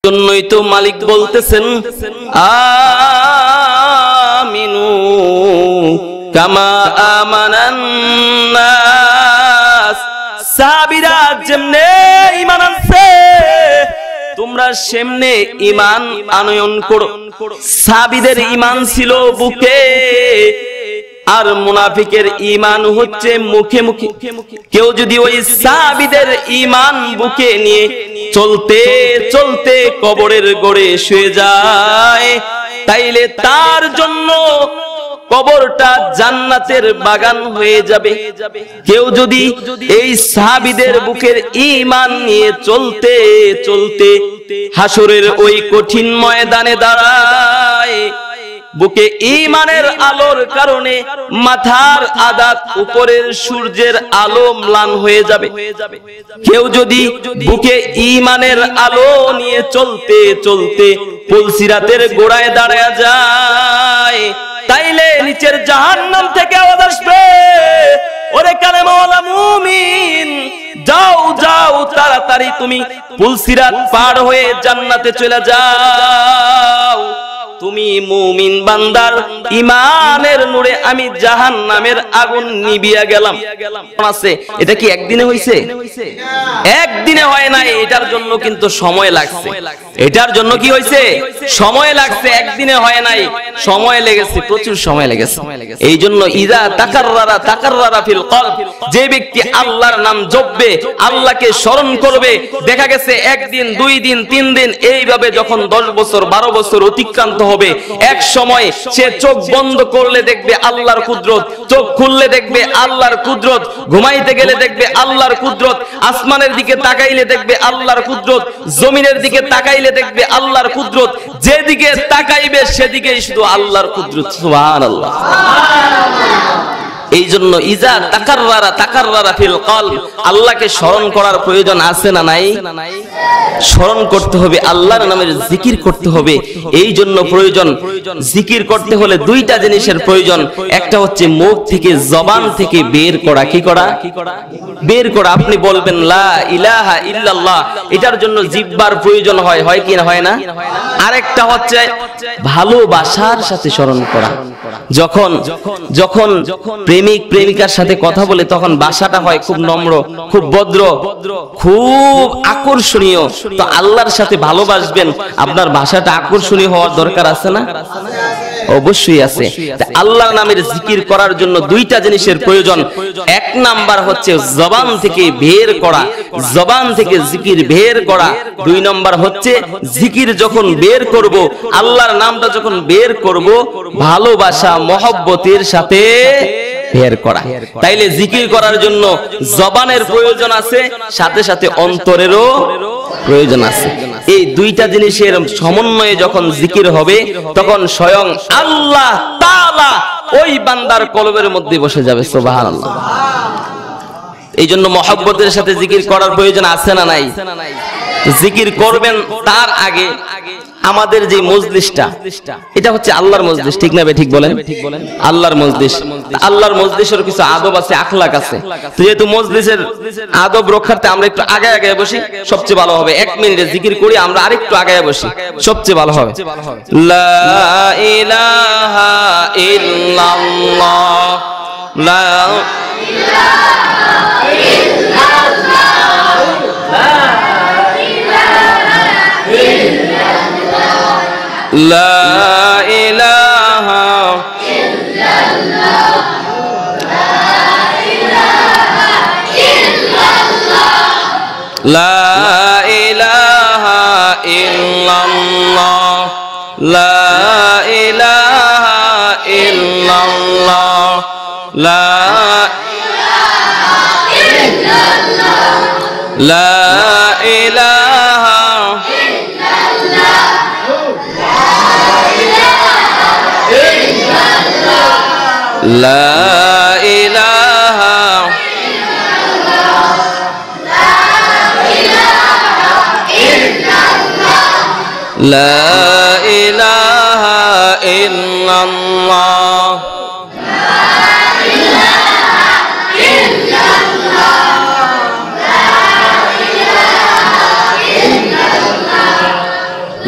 জন্যই তো মালিক বলতেছেন আমিনু কামা আমানান নাস। সাহাবীরা যেমনে ঈমান আনছে তোমরা সেমনে ঈমান আনয়ন করো। সাহাবীদের ঈমান ছিল বুকে, আর মুনাফিকের ঈমান হচ্ছে মুখে মুখে। কেউ যদি ওই সাহাবীদের ঈমান বুকে নিয়ে চলতে চলতে কবরের গোড়ে শুয়ে যায়, তাইলে তার জন্য কবরটা জান্নাতের বাগান হয়ে যাবে। কেউ যদি এই সাহাবীদের বুকের ঈমান নিয়ে চলতে চলতে হাসরের ওই কঠিন ময়দানে দাঁড়ায়, বুকে ঈমানের আলোর কারণে মাথার আদাত উপরের সূর্যের আলো ম্লান হয়ে যাবে। কেউ যদি বুকে ঈমানের আলো নিয়ে চলতে চলতে পুলসিরাতের গোড়ায় দাঁড়ায় যায়, তাইলে নিচের জাহান্নাম থেকে আওয়াজ আসবে, ওরে কালেমাওয়ালা মুমিন, যাও যাও তাড়াতাড়ি তুমি পুলসিরাত পার হয়ে জান্নাতে চলে যাও। তুমি মুমিন বান্দার ঈমানের নূরে আমি জাহান্নামের আগুন নিভিয়ে গেলাম। আছে এটা কি একদিনে হইছে? একদিনে হয় নাই, এটার জন্য কিন্তু সময় লাগছে। এটার জন্য কি হইছে? সময় লাগছে, একদিনে হয় নাই, সময় লেগেছে, প্রচুর সময় লেগেছে। এই জন্য ইযা তাকাররারা ফিল কলব, যে ব্যক্তি আল্লাহর নাম জপবে, আল্লাহকে স্মরণ করবে, দেখা গেছে একদিন, 2 দিন, 3 দিন, এইভাবে যখন 10 বছর 12 বছর অতিক্রান্ত হবে, এক সময় সে চোখ বন্ধ করলে দেখবে আল্লাহর কুদরত, চোখ খুললে দেখবে আল্লাহর কুদরত, ঘুমাইতে গেলে দেখবে আল্লাহর কুদরত, আসমানের দিকে তাকাইলে দেখবে আল্লাহর কুদরত, জমিনের দিকে তাকাইলে দেখবে আল্লাহর কুদরত, যেদিকে তাকাইবে সেদিকেই শুধু আল্লাহর কুদরত। সুবহানাল্লাহ। এই জন্য ইজা তাকাররারা ফিল কলব, আল্লাহকে স্মরণ করার প্রয়োজন আছে না নাই? স্মরণ করতে হবে, আল্লাহর নামের জিকির করতে হবে। এই জন্য প্রয়োজন, জিকির করতে হলে 2টা জিনিসের প্রয়োজন। একটা হচ্ছে মুখ থেকে, জবান থেকে বের করা। কি করা? বের করা। আপনি বলবেন লা ইলাহা ইল্লাল্লাহ, এটার জন্য জিহ্বার প্রয়োজন হয়, হয় কি হয় না? আরেকটা হচ্ছে ভালোবাসার সাথে স্মরণ করা। যখন যখন প্রেমিক প্রেমিকার সাথে কথা বলে তখন ভাষাটা হয় খুব নম্র, খুব ভদ্র, খুব আকর্ষণীয়। তো আল্লাহর সাথে ভালোবাসবেন, আপনার ভাষাটা আকর্ষণীয় হওয়ার দরকার আছে না? অবশ্যই আছে। আল্লাহর নামের জিকির করার জন্য 2টা জিনিসের প্রয়োজন। 1 নাম্বার হচ্ছে জবান থেকে বের করা, জবান থেকে জিকির বের করা। 2 নাম্বার হচ্ছে জিকির যখন বের করব, আল্লাহর নামটা যখন বের করব, ভালোবাসা মহব্বতের সাথে বের করা। তাইলে জিকির করার জন্য জবানের প্রয়োজন আছে, সাথে সাথে অন্তরেরও প্রয়োজন আছে। এই 2টা জিনিসের সমন্বয়ে যখন জিকির হবে, তখন স্বয়ং আল্লাহ তাআলা ওই বান্দার কলবের মধ্যে বসে যাবে। সুবহানাল্লাহ। এই জন্য মহব্বতের সাথে জিকির করার প্রয়োজন আছে না নাই? জিকির করবেন তার আগে আমাদের যে মজলিসটা, এটা হচ্ছে আল্লাহর মজলিস, ঠিক না? ঠিক বলেন, আল্লাহর মজলিস। আল্লাহর মজলিসের কিছু আদব আছে, আখলাক আছে। তো যেহেতু মজলিসের আদব রক্ষার্থে আমরা একটু আগে আগে বসি, সবচেয়ে ভালো হবে। 1 মিনিটে জিকির করি, আমরা আরেকটু আগে বসি, সবচেয়ে ভালো হবে। লা ইলাহা ইল্লাল্লাহ, লা ইলাহা ইল্লাল্লাহ, লা ইলাহা ইল্লাল্লাহ, লা ইলাহা ইল্লাল্লাহ, লা ইলাহা ইল্লাল্লাহ, লা ইলাহা লা ইলাহা লা ইলাহা ইল্লাল্লাহ,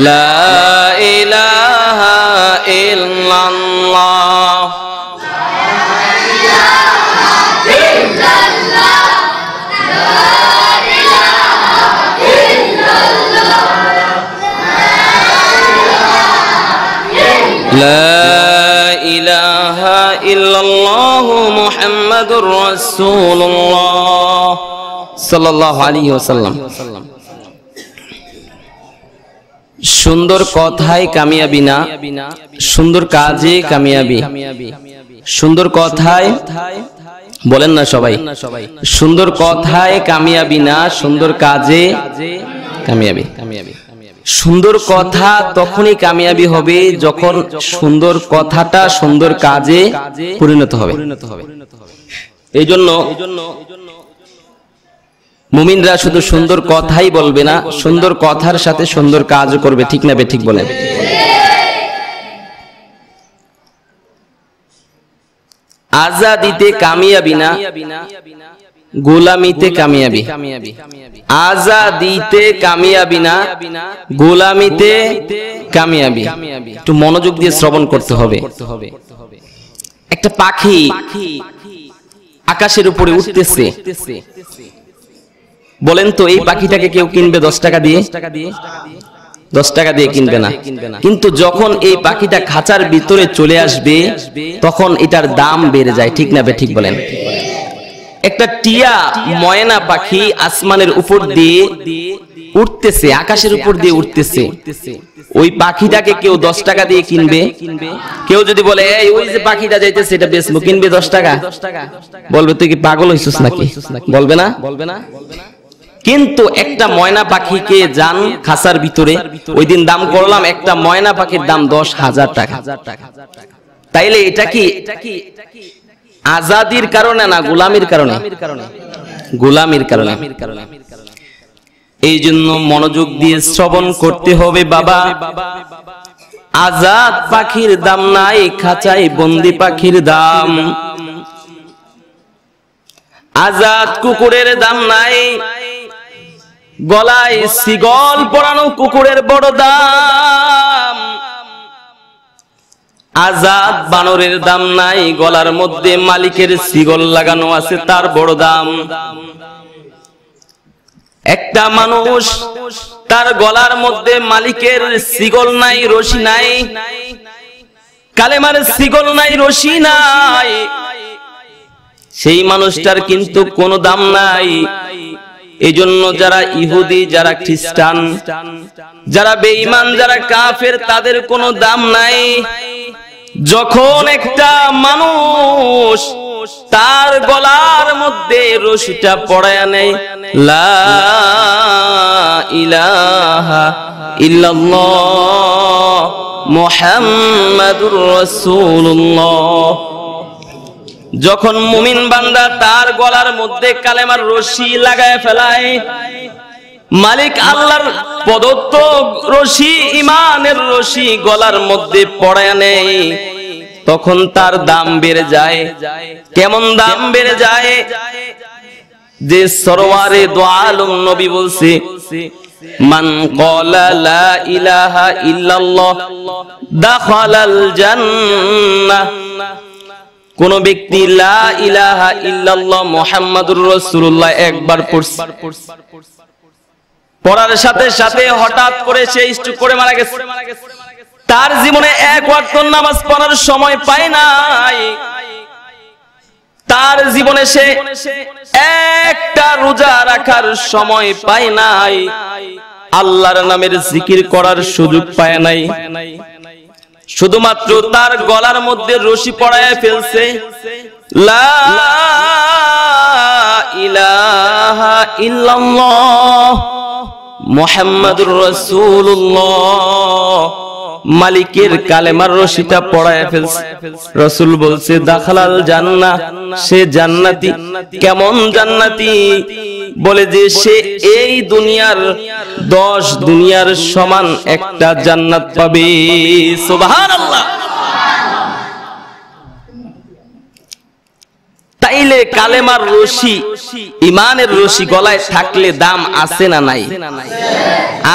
লা ইলাহা ইল্লাল্লাহ লা ইলাহা ইল্লাল্লাহু মুহাম্মাদুর রাসূলুল্লাহ সাল্লাল্লাহু আলাইহি ওয়াসাল্লাম। সুন্দর কথায় কামিয়াবি না, সুন্দর কাজে কামিয়াবি। সুন্দর কথায় বলেন না সবাই, সুন্দর কথায় কামিয়াবি না, সুন্দর কাজে কামিয়াবি। সুন্দর কথা তখনই কামিয়াবি হবে যখন সুন্দর কথাটা সুন্দর কাজে পরিণত হবে। এই জন্য মুমিনরা শুধু সুন্দর কথাই বলবে না, সুন্দর কথার সাথে সুন্দর কাজও করবে। ঠিক না বেঠিক বলেন? আজাদিতে কামিয়াবি না, গোলামিতে কামিয়াবি। আজাদিতে কামিয়াবি না, গোলামিতে কামিয়াবি। একটু মনোযোগ দিয়ে শ্রবণ করতে হবে। একটা পাখি আকাশের উপরে উঠতেছে, বলেন তো এই পাখিটাকে কেউ কিনবে 10 টাকা দিয়ে? 10 টাকা দিয়ে কিনবে না। কিন্তু যখন এই পাখিটা খাঁচার ভিতরে চলে আসবে তখন এটার দাম বেড়ে যায়। ঠিক না বেঠিক বলেন? একটা টিয়া ময়না পাখি আসমানের উপর দিয়ে উঠতেছে, আকাশের উপর দিয়ে উঠতেছে, ওই পাখিটাকে কেউ 10 টাকা দিয়ে কিনবে? কেউ যদি বলে এই ওই যে পাখিটা যাইতেছে এটা বেচবো, কিনবে 10 টাকা? বলবে তুই কি পাগল হইছিস নাকি? বলবে না? কিন্তু একটা ময়না পাখিকে যান খাঁচার ভিতরে, ওই দিন দাম করলাম একটা ময়না পাখির দাম 10,000 টাকা। তাইলে এটা কি আজাদির কারণে না গোলামির কারণে? গোলামির কারণে। এই জন্য মনোযোগ দিয়ে শ্রবণ করতে হবে বাবা। আজাদ পাখির দাম নাই, খাঁচায় বন্দি পাখির দাম। আজাদ কুকুরের দাম নাই, গলায় শিকল পরানো কুকুরের বড় দাম। আজাদ বানরের দাম নাই, গলার মধ্যে মালিকের শিকল লাগানো আছে তার বড় দাম। একটা মানুষ তার গলার মধ্যে মালিকের শিকল নাই, রশি নাই, কালেমার শিকল নাই, রশি নাই, সেই মানুষটার কিন্তু কোনো দাম নাই। এজন্য যারা ইহুদি, যারা খ্রিস্টান, যারা বেঈমান, যারা কাফের, তাদের কোনো দাম নাই। যখন একটা মানুষ তার গলার মধ্যে রশিটা পড়ায়া নেয়, লা ইলাহা ইল্লাল্লাহ মুহাম্মাদুর রাসূলুল্লাহ, যখন মুমিন বান্দা তার গলার মধ্যে কালেমার রশি লাগায় ফেলায়, মালিক আল্লাহর প্রদত্ত রশি, ইমানের রশি গলার মধ্যে পড়ায় নেয়, তখন তার দাম বেড়ে যায়। কেমন দাম বেড়ে যায়? যে সরওয়ারে দো আলম নবী বলছে, মান ক্বালা লা ইলাহা ইল্লাল্লাহ দাখালাল জান্নাহ। কোন ব্যক্তি লা ইলাহা ইল্লাল্লাহ মুহাম্মাদুর রাসূলুল্লাহ একবার পড়ছে, পড়ার সাথে সাথে হঠাৎ করে সে স্ট্রোক করে মারা গেছে। তার জীবনে এক ওয়াক্ত নামাজ পড়ার সময় পায় নাই, তার জীবনে সে একটা রোজা রাখার সময় পায় নাই, আল্লাহর নামের জিকির করার সুযোগ পায় নাই। শুধুমাত্র তার গলার মধ্যে রশি পড়ায় ফেলছে, লা ইলাহা ইল্লাল্লাহ মুহাম্মাদুর রাসূলুল্লাহ, মালিকের কালেমার রশিটা পড়ায় ফেলছে। রাসূল বলছে দাখালাল জান্নাহ, সে জান্নাতি। কেমন জান্নাতি? বলে যে সে এই দুনিয়ার 10 দুনিয়ার সমান একটা জান্নাত পাবে। সুবহানাল্লাহ। তাইলে কালেমার রশি, ইমানের রশি গলায় থাকলে দাম আছে না নাই?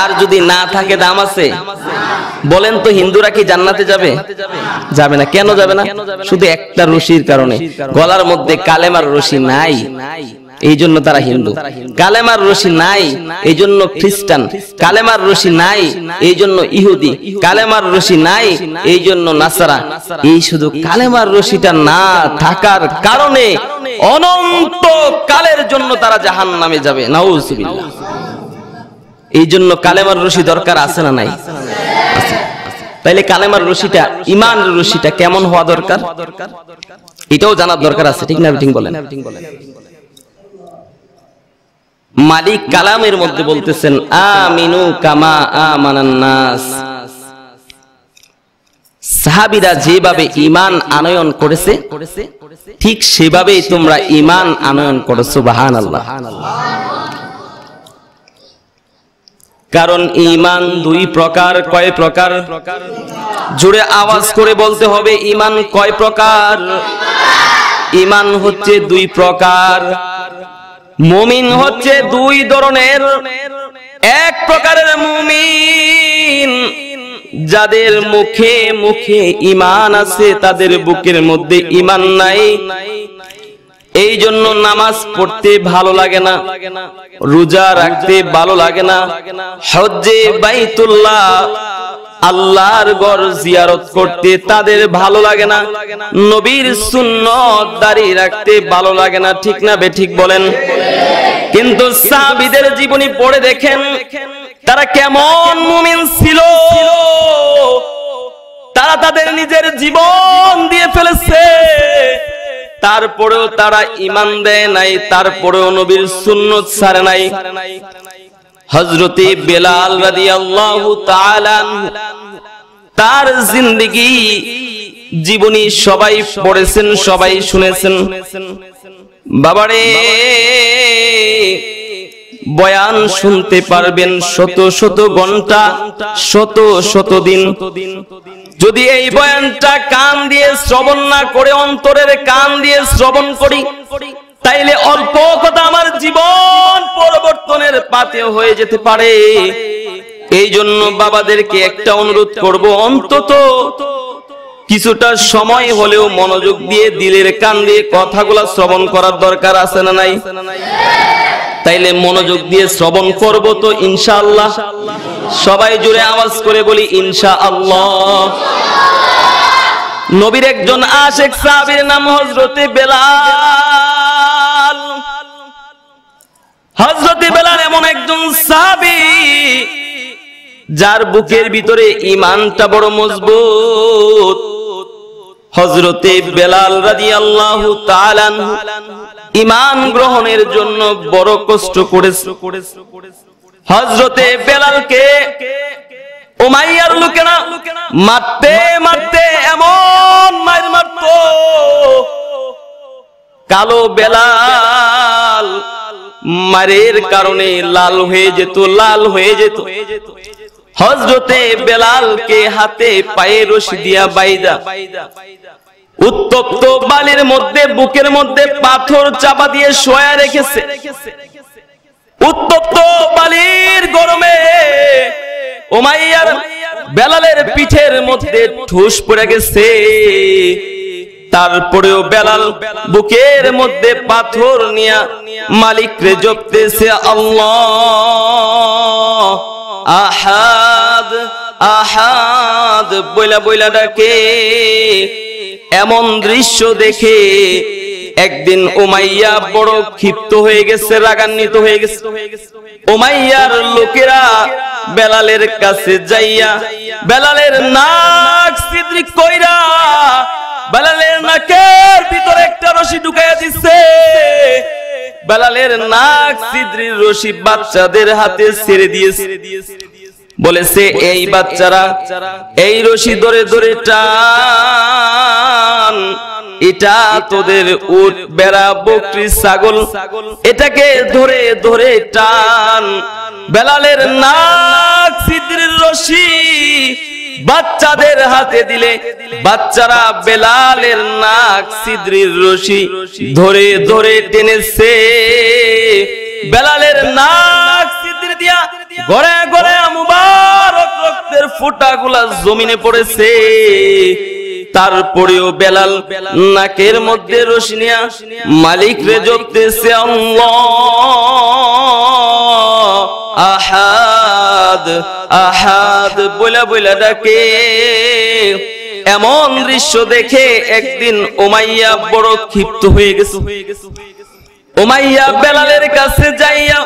আর যদি না থাকে দাম আছে? বলেন তো, হিন্দুরা কি জান্নাতে যাবে? যাবে না। কেন যাবে না? শুধু একটা রশির কারণে, গলার মধ্যে কালেমার রশি নাই, এই জন্য তারা হিন্দু। কালেমার রশি নাই এই জন্য খ্রিস্টান, কালেমার রশি নাই এই জন্য ইহুদি, কালেমার রশি নাই এই জন্য নাসারা। এই শুধু কালেমার রশিটা না থাকার কারণে অনন্ত কালের জন্য তারা জাহান্নামে যাবে। নাউজুবিল্লাহ। এই জন্য কালেমার রশি দরকার আছে না নাই? তাইলে কালেমার রশিটা, ইমানের রশিটা কেমন হওয়া দরকার এটাও জানার দরকার আছে, ঠিক না? ঠিক বলেন। মালিক কালামের মধ্যে বলতেছেন, আমিনু কামা আমানান নাস। সাহাবীরা যেভাবে ঈমান আনয়ন করেছে ঠিক সেভাবেই তোমরা ঈমান আনয়ন করো। সুবহানাল্লাহ। কারণ ঈমান দুই প্রকার। কয় প্রকার? জোরে আওয়াজ করে বলতে হবে, ঈমান কয় প্রকার? ঈমান হচ্ছে দুই প্রকার। মুমিন হচ্ছে দুই ধরনের। এক প্রকারের মুমিন যাদের মুখে মুখে ঈমান আছে, তাদের বুকের মধ্যে ঈমান নাই। এই জন্য নামাজ পড়তে ভালো লাগে না, রোজা রাখতে ভালো লাগে না, হজ্জে বাইতুল্লাহ আল্লাহর ঘর জিয়ারত করতে তাদের ভালো লাগে না, নবীর সুন্নত দাঁড়ি রাখতে ভালো লাগে না। ঠিক না বেঠিক বলেন? কিন্তু সাহাবীদের জীবনী পড়ে দেখেন তারা কেমন মুমিন ছিল। তারা তাদের নিজের জীবন দিয়ে ফেলেছে, তারপরেও তারা ঈমান দেয় নাই, তারপরেও নবীর সুন্নত ছাড়ে নাই। হযরতে বেলাল রাদিয়াল্লাহু তাআলা তার জিন্দেগি জীবনী সবাই পড়েছেন, সবাই শুনেছেন। বাবারে, বয়ান শুনতে পারবেন শত শত ঘন্টা, শত শত দিন। যদি এই বয়ানটা কান দিয়ে শ্রবণ না করে অন্তরের কান দিয়ে শ্রবণ করি, তাইলে অল্প কথা আমার জীবন পরিবর্তনের পাথেয় হয়ে যেতে পারে। এই জন্য বাবাদেরকে একটা অনুরোধ করব, অন্তত কিছুটা সময় হলেও মনোযোগ দিয়ে দিলের কান দিয়ে কথাগুলো শ্রবণ করার দরকার আছে না নাই? তাইলে মনোযোগ দিয়ে শ্রবণ করব তো ইনশাআল্লাহ। সবাই জোরে আওয়াজ করে বলি ইনশাআল্লাহ। নবীর একজন আশিক সাহাবীর নাম হযরতে বেলাল। হযরতে বেলাল এমন একজন সাহাবী যার বুকের ভিতরে ঈমানটা বড় মজবুত। হযরতে বেলাল রাদিয়াল্লাহু তাআলা ঈমান গ্রহণের জন্য বড় কষ্ট করেছে। হযরতে বেলালকে উমাইয়ার লোকেরা মারতে মারতে এমন মার মারত, কালো বেলাল মারের কারণে লাল হয়ে যেত, লাল হয়ে যেত। হযরতে বেলালকে হাতে পায়ে রশি দিয়া বাইদা উত্তপ্ত বালির মধ্যে বুকের মধ্যে পাথর চাপা দিয়ে শোয়া রেখেছে। উত্তপ্ত বালির গরমে উমাইয়ার বেলালের পিঠের মধ্যে ঠুস পড়ে গেছে। তারপরেও বেলাল বুকের মধ্যে পাথর নিয়া মালিকরে জপতেছে, আল্লাহ আহাদ আহাদ বইলা বইলা ডাকে। এমন দৃশ্য দেখে একদিন উমাইয়া বড় ক্ষিপ্ত হয়ে গেছে, রাগান্বিত হয়ে গেছে। উমাইয়ার লোকেরা বেলালের কাছে যাইয়া বেলালের নাক ছিদ্র কইরা বেলালের নাকের ভিতরে একটা রশি ঢুকাইয়া দিচ্ছে। বেলালের নাক ছিদ্রের রশি বাচ্চাদের হাতে ছেড়ে দিয়েছে। বলেছে, এই বাচ্চারা এই রশি ধরে ধরে টান, এটা তোদের উট বেড়া বকরি ছাগল, এটাকে ধরে ধরে টান। বেলালের নাক ছিদ্রের রশি বাচ্চাদের হাতে দিলে বাচ্চারা বেলালের নাক ছিদ্রির রশি ধরে ধরে টেনেছে। বেলালের নাক ছিদ্রি দিয়া গড়ে গড়ে মুবারক রক্তের ফোঁটাগুলা জমিনে পড়েছে। তারপরেও বেলাল নাকের মধ্যে রশি নিয়া মালিক রে জপতেছে আল্লাহ আহাদ আহাদ বইলা বইলা ডাকে। এমন দৃশ্য দেখে একদিন উমাইয়া বড় ক্ষিপ্ত হয়ে গেছে। উমাইয়া বেলালের কাছে যাইয়া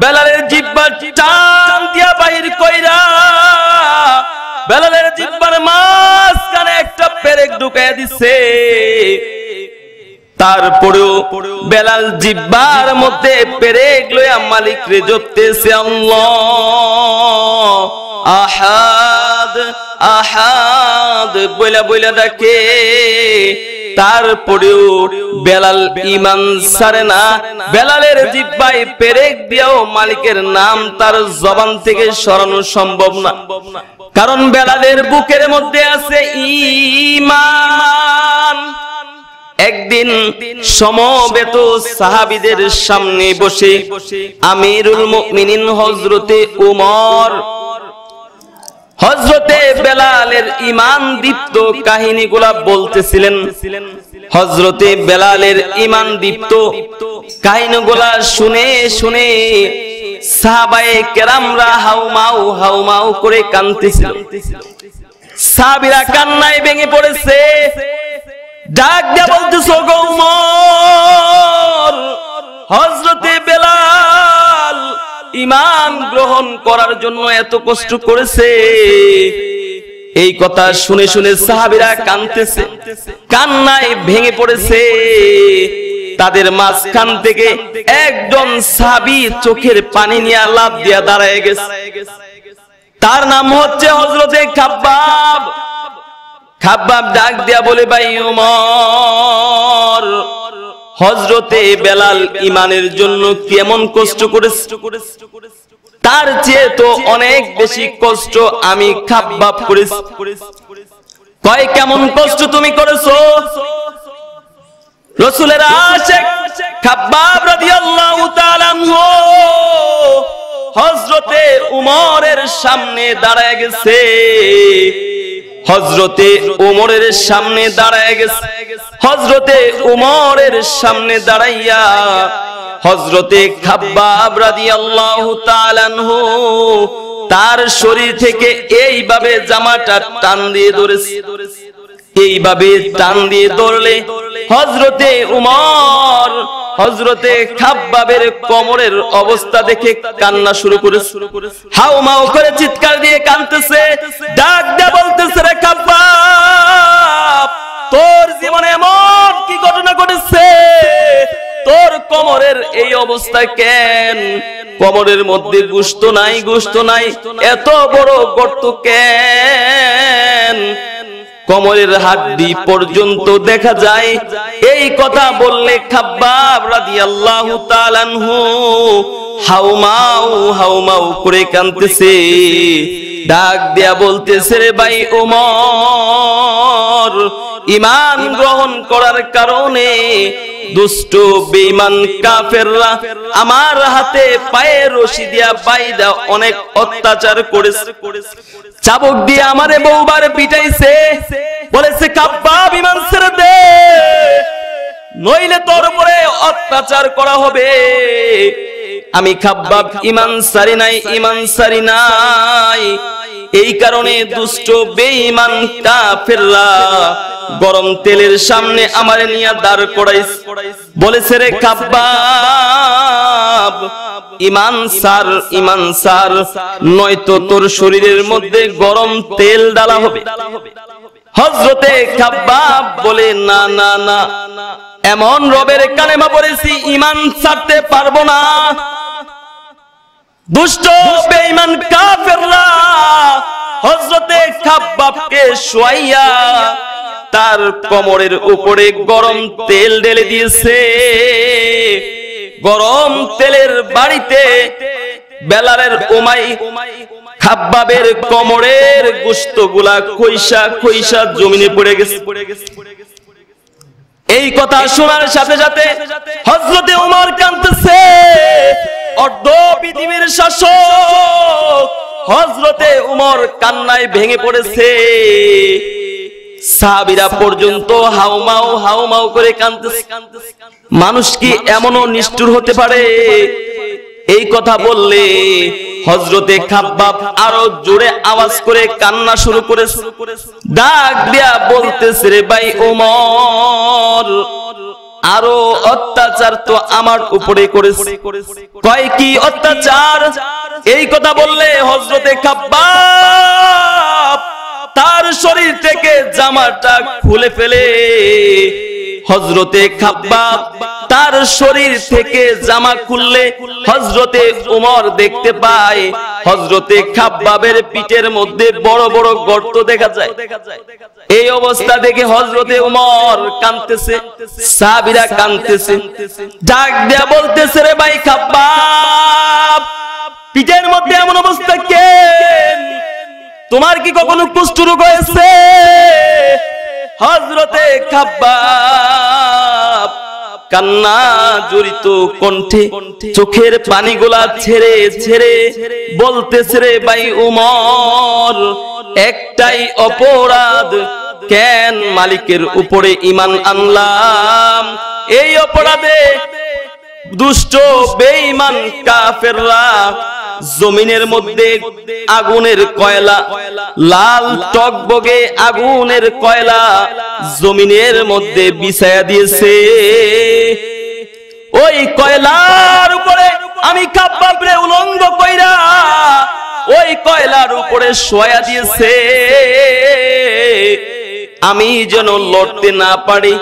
বেলালের জিহ্বা টান দিয়া বাহির কইরা বেলালের জিহ্বার মাঝখানে একটা পেরেক ঢুকাইয়া দিছে। তারপরেও বেলাল জিহ্বার মধ্যে পেরেক লইয়া মালিক রে জপতেছে আল্লাহ আহাদ আহাদ বইলা বইলা ডাকে। তারপরেও বেলাল ঈমান ছাড়ে না। বেলালের জিহ্বায় পেরেক দিয়াও মালিকের নাম তার জবান থেকে সরানো সম্ভব না, কারণ বেলালের বুকের মধ্যে আছে ঈমান। একদিন সমবেত সাহাবীদের সামনে বসে আমিরুল মুমিনিন হযরতে উমর হযরতে বেলালের ঈমান দীপ্ত কাহিনীগুলা বলতেছিলেন। হযরতে বেলালের ঈমান দীপ্ত কাহিনীগুলা শুনে শুনে সাহাবায়ে কেরামরা হাউমাউ হাউমাউ করে কাঁদতেছিল। সাহাবীরা কান্নায় ভেঙে পড়েছে। ডাক দিয়া বলতেছে গো উমর, হযরতে বেলাল ঈমান গ্রহণ করার জন্য এত কষ্ট করেছে। এই কথা শুনে শুনে সাহাবীরা কাঁদতেছে, কান্নায় ভেঙে পড়েছে। তাদের মাঝখান থেকে একজন সাহাবী চোখের পানি নিয়ে লাফ দিয়া দাঁড়ায় গেছে। তার নাম হচ্ছে হযরতে খাব্বাব। খাব্বাব ডাক দিয়া বলে, ভাই উমর, হযরতে বেলাল ঈমানের জন্য কেমন কষ্ট করেছে, তার চেয়ে তো অনেক বেশি কষ্ট আমি খাব্বাব করেছি। কয় কেমন কষ্ট তুমি করেছো? রাসূলের আশিক খাব্বাব রাদিয়াল্লাহু তাআলা আনহু হযরতে উমরের সামনে দাঁড়ায় গেছে। হযরতে উমরের সামনে দাঁড়ায় গেছে। হযরতে উমরের সামনে দাঁড়াইয়া হযরতে খাব্বাব রাদিয়াল্লাহু তাআলা আনহু তার শরীর থেকে এইভাবে জামাটা টান দিয়ে ধরেছে। এইভাবে টান দিয়ে ধরলে হযরতে উমর হযরতে খাব্বাবের কোমরের অবস্থা দেখে কান্না শুরু করেছে। হাউমাউ করে চিৎকার দিয়ে কাঁদতেছে। ডাক দিয়ে বলতেছে, রে খাব্বাব, তোর জীবনে এমন কি ঘটনা ঘটেছে? তোর কোমরের এই অবস্থা কেন? কোমরের মধ্যে গোশত নাই, গোশত নাই, এত বড় গর্ত কেন? কোমরের হাড্ডি পর্যন্ত দেখা যায়। এই কথা বললে খাব্বাব রাদিয়াল্লাহু তাআলা আনহু হাউমাউ হাউমাউ করে কাঁদতেছে। ডাক দিয়া বলতেছে, রে ভাই ওমর, ঈমান গ্রহণ করার কারণে দুষ্ট বেঈমান কাফেররা আমার হাতে পায়ে রশি দিয়া বাইদা অনেক অত্যাচার করেছে। চাবুক দিয়ে আমারে বহুবার পিটাইছে। বলেছে, খাব্বাব ঈমান ছেড়ে দে, নইলে তোর উপরে অত্যাচার করা হবে। আমি খাব্বাব ঈমান ছাড়ি নাই, ঈমান ছাড়ি নাই। এই কারণে দুষ্ট বেঈমান কাফেররা গরম তেলের সামনে আমারে নিয়ে দাঁড় করাইছে। বলেছে, রে খাব্বাব, ঈমান ছাড়, ঈমান ছাড়, নয়তো তোর শরীরের মধ্যে গরম তেল ডালা হবে। হযরতে খাব্বাব বলে, না না না, এমন রবের কালেমা পড়েছি, ঈমান ছাড়তে পারবো না। দুষ্ট বেঈমান কাফেররা হযরতে খাব্বাবকে শোয়াইয়া তার কোমরের উপরে গরম তেল ঢেলে দিয়েছে। গরম তেলের বাড়িতে বেলালের উমাই খাব্বাবের কোমরের গোশতগুলা কইসা কইসা জমিনে পড়ে গেছে। এই কথা শোনার সাথে সাথে হযরতে ওমর কাঁদতেছে। অর্ধ পৃথিবীর শাসক হযরতে ওমর কান্নায় ভেঙে পড়েছে। সাহাবীরা পর্যন্ত হাউমাউ করে কাঁদতেছে। মানুষ কি এমনও নিষ্ঠুর হতে পারে? এই কথা বললে হযরতে খাব্বাব আরো জোরে আওয়াজ করে কান্না শুরু করেছে। ডাক দিয়া বলতেছে, রে ভাই ওমর, আরো অত্যাচার তো আমার উপরে করেছে। কয় কি অত্যাচার? এই কথা বললে হযরতে খাব্বাব তার শরীর থেকে জামাটা খুলে ফেলে। হযরতে খাব্বাব তার শরীর থেকে জামা খুললে হযরতে ওমর দেখতে পায় হযরতে খাব্বাবের পিঠের মধ্যে বড় বড় গর্ত দেখা যায়। এই অবস্থা দেখে হযরতে ওমর কাঁদতেছে, সাহাবীরা কাঁদতেছে। ডাক দেয়া বলতেছে, রে ভাই খাব্বাব, পিঠের মধ্যে এমন অবস্থা কেন? তোমার কি কখনো কুষ্ঠ রোগ হয়েছে? হযরতে খাব্বাব কান্না জড়িত কণ্ঠে চোখের পানিগুলা ছেড়ে ছেড়ে বলতেছে, রে ভাই ওমর, একটাই অপরাধ, কেন মালিকের উপরে ঈমান আনলাম? এই অপরাধে দুষ্ট বেঈমান কাফেররা জমিনের মধ্যে আগুনের কয়লা, লাল টকবগে আগুনের কয়লা জমিনের মধ্যে বিছায়া দিয়েছে। ওই কয়লার উপরে আমি খাব্বাবরে উলঙ্গ কইরা ওই কয়লার উপরে শোয়া দিয়েছে। আমি যেন লড়তে না পারি,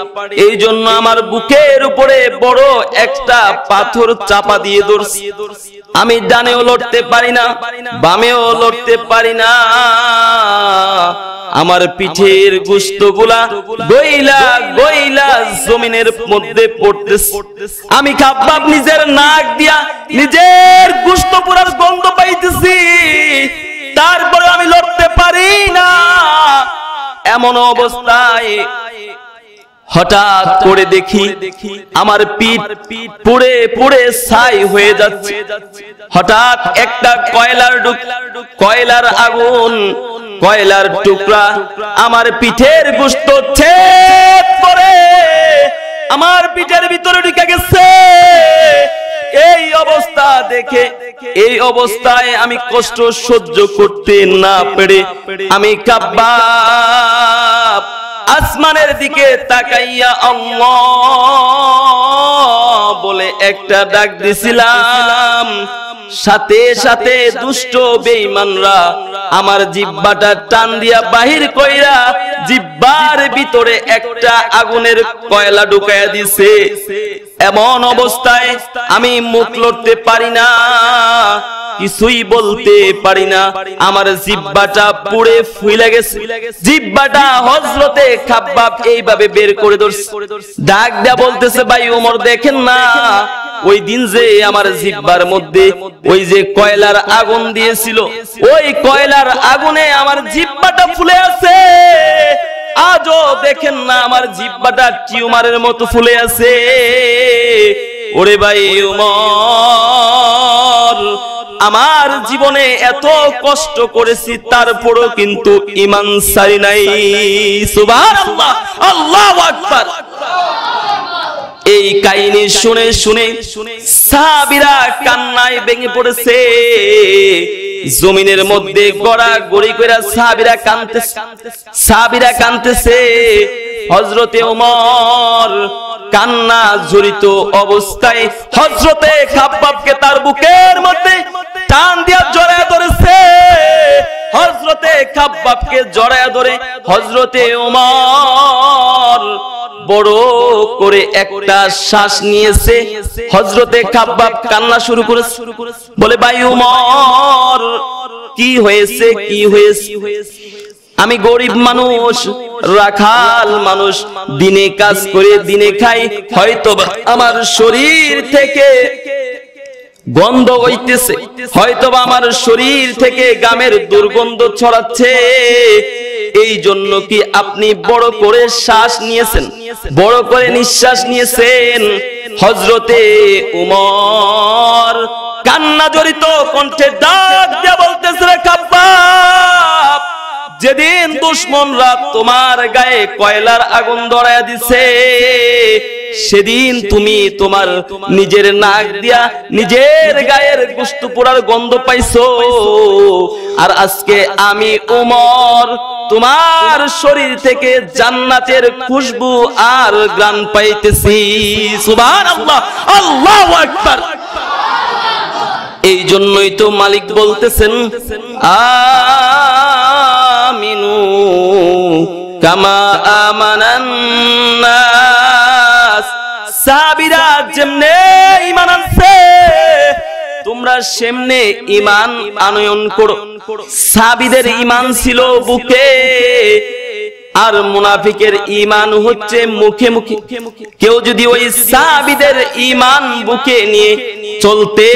এই জন্য আমার বুকের উপরে বড় একটা পাথর চাপা দিয়ে ধরছি। আমি ডানেও লড়তে পারি না, বামেও লড়তে পারি না। আমার পিঠের গোশতগুলা গইলা গইলা জমিনের মধ্যে পড়তেছে। আমি খাব্বাব নিজের নাক দিয়া নিজের গোশত পুরার গন্ধ পাইতেছি, তারপরে আমি লড়তে পারি না। এমন অবস্থায় হঠাৎ করে দেখি আমার পিঠ পুড়ে পুড়ে ছাই হয়ে যাচ্ছে। হঠাৎ একটা কয়লার আগুন, কয়লার টুকরা আমার পিঠের গোশত ছেদ করে আমার পিঠের ভিতরে ঢুকে গেছে। এই অবস্থা দেখে, এই অবস্থায় আমি কষ্ট সহ্য করতে না পেরে আমি খাব্বাব আসমানের দিকে তাকাইয়া আল্লাহ বলে একটা ডাক দিছিলাম। সাথে সাথে দুষ্ট বেঈমানরা আমার জিহ্বাটা টান দিয়া বাহির কইরা জিহ্বার ভিতরে একটা আগুনের কয়লা ঢুকাইয়া দিছে। এমন অবস্থায় আমি মুখ লড়তে পারি না, কিছুই বলতে পারি না। আমার জিহ্বাটা পুড়ে ফুলে গেছে। জিহ্বাটা হযরতে খাব্বাব এইভাবে বের করে ধরছে। ডাক দেয়া বলতেছে, ভাই ওমর, দেখেন না ওই দিন যে আমার জিহ্বার মধ্যে ওই যে কয়লার আগুন দিয়েছিল, ওই কয়লার আগুনে আমার জিহ্বাটা ফুলে আছে। আজও দেখেন না আমার জিহ্বাটা টিউমারের মতো ফুলে আছে। ওরে ভাই ওমর, আমার জীবনে এত কষ্ট করেছি, তারপরও কিন্তু ঈমান ছাড়ি নাই। সুবহানাল্লাহ, আল্লাহু আকবার। এই কাহিনী শুনে শুনে সাহাবীরা কান্নায় ভেঙে পড়েছে। জমিনের মধ্যে গড়াগড়ি কইরা সাহাবীরা কাঁদতেছে। হযরতে ওমর কান্না জড়িত অবস্থায় হযরতে খাব্বাবকে তার বুকের মধ্যে টান দিয়া জড়ায় ধরেছে। হযরতে খাব্বাবকে জড়ায় ধরে হযরতে ওমর বড় করে একটা শ্বাস নিয়েছে। হযরতে খাব্বাব কান্না শুরু করেছে, বলে, ভাই ওমর, কি হয়েছে, কি হয়েছে? আমি গরিব মানুষ, রাখাল মানুষ, দিনে কাজ করে দিনে খাই, হয়তো আমার শরীর থেকে গন্ধ হইতেছে, হয়তোবা আমার শরীর থেকে গামের দুর্গন্ধ ছড়াচ্ছে। এই জন্য কি আপনি বড় করে শ্বাস নিয়েছেন, বড় করে নিঃশ্বাস নিয়েছেন। হযরতে উমর কান্না জড়িত কণ্ঠে ডাক দিয়ে বলতেছে, রে খাব্বাব, যেদিন দুশমনরা তোমার গায়ে কয়লার আগুন ধরায়া দিছে, সেদিন তুমি তোমার নিজের নাক দিয়া নিজের গায়ের গোশত পোড়ার গন্ধ পাইছো। আর আজকে আমি উমর তোমার শরীর থেকে জান্নাতের খুশবু আর ঘ্রাণ পাইতেছি। সুবহানাল্লাহ, আল্লাহু আকবার। এই জন্যই তো মালিক বলতেছেন, আমিনু কামা আমানান নাস। সাহাবীরা যেমনে ঈমান আনছে তোমরা সেমনে ঈমান আনয়ন করো। সাহাবীদের ঈমান ছিল বুকে, আর মুনাফিকের ঈমান হচ্ছে মুখে মুখে। কেউ যদি ওই সাহাবীদের ঈমান বুকে নিয়ে চলতে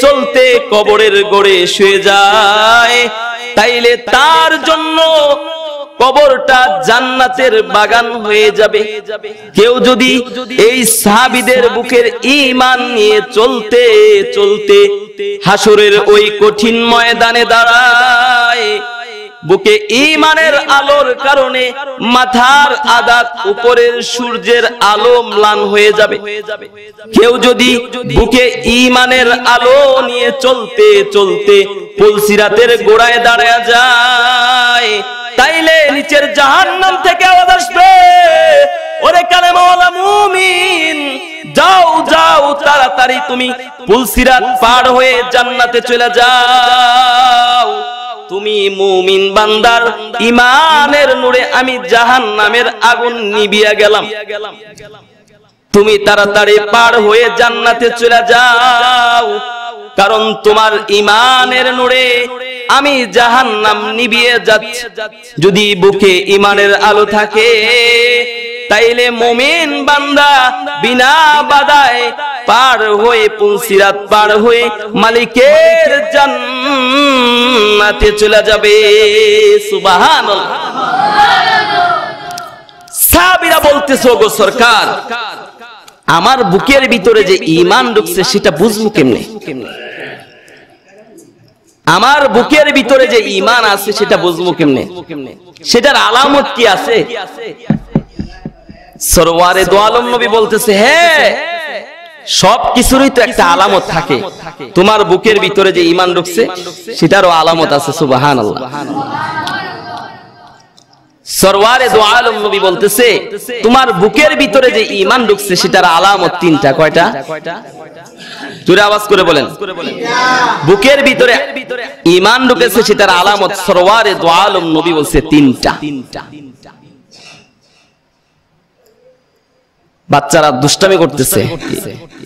চলতে কবরের গোড়ে শুয়ে যায়, তাইলে তার জন্য কবরটা জান্নাতের বাগান হয়ে যাবে। কেউ যদি এই সাহাবীদের বুকের ঈমান নিয়ে চলতে চলতে হাসরের ওই কঠিন ময়দানে দাঁড়ায়, বুকে ঈমানের আলোর কারণে মাথার আদাত উপরের সূর্যের আলো ম্লান হয়ে যাবে। কেউ যদি বুকে ঈমানের আলো নিয়ে চলতে চলতে পুলসিরাতের গোড়ায় দাঁড়ায় যায়, তাইলে নিচের জাহান্নাম থেকে আওয়াজ আসবে, ওরে কালেমাওয়ালা মুমিন, যাও যাও তাড়াতাড়ি তুমি পুলসিরাত পার হয়ে জান্নাতে চলে যাও। তুমি মুমিন বান্দার ঈমানের নূরে আমি জাহান্নামের আগুন নিভিয়ে গেলাম, তুমি তাড়াতাড়ি পার হয়ে জান্নাতে চলে যাও, কারণ তোমার ঈমানের নূরে আমি জাহান্নাম নিভিয়ে যাচ্ছি। যদি বুকে ঈমানের আলো থাকে, তাইলে মুমিন বান্দা বিনা বাধায় পার হয়ে পুলসিরাত পার হয়ে মালিকের জান্নাতে চলে যাবে। সুবহানাল্লাহ। সাহাবীরা বলতেছে, ওগো সরকার, আমার বুকের ভিতরে যে ঈমান ঢুকছে সেটা বুঝবো কেমনে? আমার বুকের ভিতরে যে ঈমান আছে সেটা বুঝবো কেমনে? সেটার আলামত কি আছে? সরওয়ারে দো আলম নবী বলতেছে, হ্যাঁ, সব কিছুরই তো একটা আলামত থাকে। তোমার বুকের ভিতরে যে ঈমান ঢুকছে সেটারও আলামত আছে। সুবহানাল্লাহ। সরওয়ারে দো আলম নবী বলতেছে, তোমার বুকের ভিতরে যে ঈমান ঢুকছে সেটার আলামত তিনটা। কয়টা? জোরে আওয়াজ করে বলেন। বুকের ভিতরে ঈমান ঢুকেছে সেটার আলামত সরওয়ারে দো আলম নবী বলছে তিনটা। বাচ্চারা দুষ্টামি করতেছে,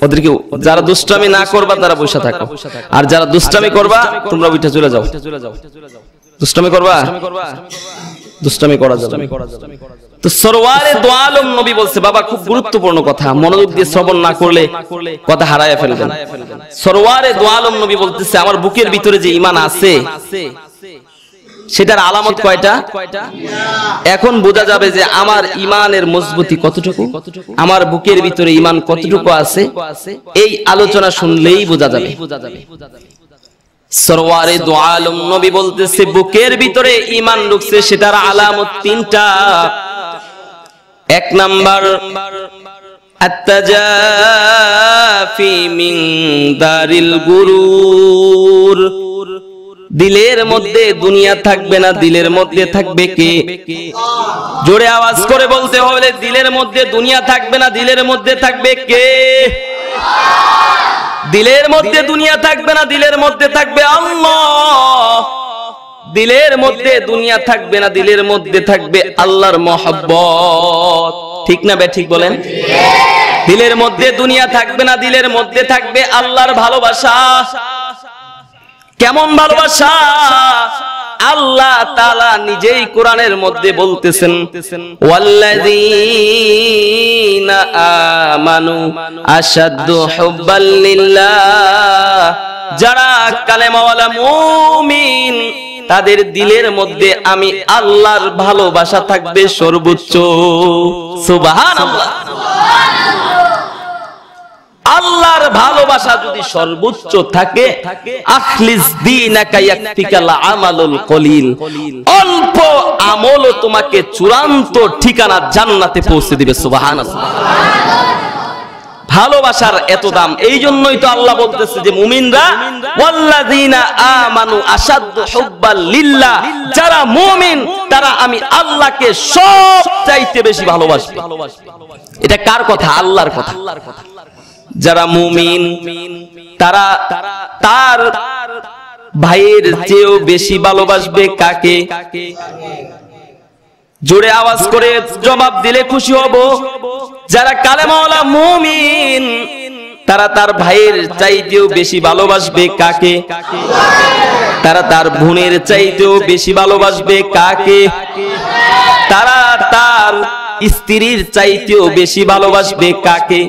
ওদেরকে যারা দুষ্টামি না করবা তারা বসে থাকো, আর যারা দুষ্টামি করবা তোমরা উঠে চলে যাও। দুষ্টামি করবা, দুষ্টামি করা যাবে। তো সরওয়ারে দো আলম নবী বলছে, বাবা খুব গুরুত্বপূর্ণ কথা, মনোযোগ দিয়ে শ্রবণ না করলে কথা হারায় ফেলবেন। সরওয়ারে দো আলম নবী বলতেছে, আমার বুকের ভিতরে যে ঈমান আছে সেটার আলামত কয়টা? এখন বোঝা যাবে যে আমার ঈমানের মজবুতি কতটুকু, আমার বুকের ভিতরে ঈমান কতটুকু আছে, এই আলোচনা শুনলেই বোঝা যাবে। সরওয়ারে দো আলম নবী বলতেছে, বুকের ভিতরে ঈমান ঢুকছে সেটার আলামত তিনটা। এক নাম্বার, আত্তাজাফি মিন দারিল গুরুর। দিলের মধ্যে দুনিয়া থাকবে না, দিলের মধ্যে থাকবে কে? জোরে আওয়াজ করে বলতে হবে, দিলের মধ্যে দুনিয়া থাকবে না, দিলের মধ্যে থাকবে কে? দিলের মধ্যে দুনিয়া থাকবে না, দিলের মধ্যে থাকবে আল্লাহ। দিলের মধ্যে দুনিয়া থাকবে না, দিলের মধ্যে থাকবে আল্লাহর মহব্বত। ঠিক না ঠিক বলেন? দিলের মধ্যে দুনিয়া থাকবে না, দিলের মধ্যে থাকবে আল্লাহর ভালোবাসা। কেমন ভালোবাসা? আল্লাহ তাআলা নিজেই কোরআনের মধ্যে বলতেছেন ওয়াল্লাযীনা আমানু আশাদ্দু হুব্বাল লিল্লাহ, যারা কালেমাওয়ালা মুমিন তাদের দিলের মধ্যে আমি আল্লাহর ভালোবাসা থাকবে সর্বোচ্চ। সুবহানাল্লাহ। আল্লাহর ভালোবাসা যদি সর্বোচ্চ থাকে, আখলিস দীনাকা ইয়াকফিকাল আমালুল কলিল, অল্প আমলও তোমাকে চূড়ান্ত ঠিকানা জান্নাতে পৌঁছে দিবে। সুবহানাল্লাহ। ভালোবাসার এত দাম, এই জন্যই তো আল্লাহ বলতেছে যে মুমিনরা ওয়াল্লাযীনা আমানু আশাদ্দু হুব্বাল লিল্লাহ, যারা মুমিন তারা আমি আল্লাহকে সবচাইতে বেশি ভালোবাসবে। এটা কার কথা? আল্লাহর কথা। যারা মুমিন তারা তার ভাইয়ের চেয়েও বেশি ভালোবাসবে কাকে? জোরে আওয়াজ করে জবাব দিলে খুশি হব। যারা কালেমাওয়ালা মুমিন তারা তার ভাইয়ের চাইতেও বেশি ভালোবাসবে কাকে? তারা তার বোনের চাইতেও বেশি ভালোবাসবে কাকে? তারা তার স্ত্রীর চাইতেও বেশি ভালোবাসবে কাকে?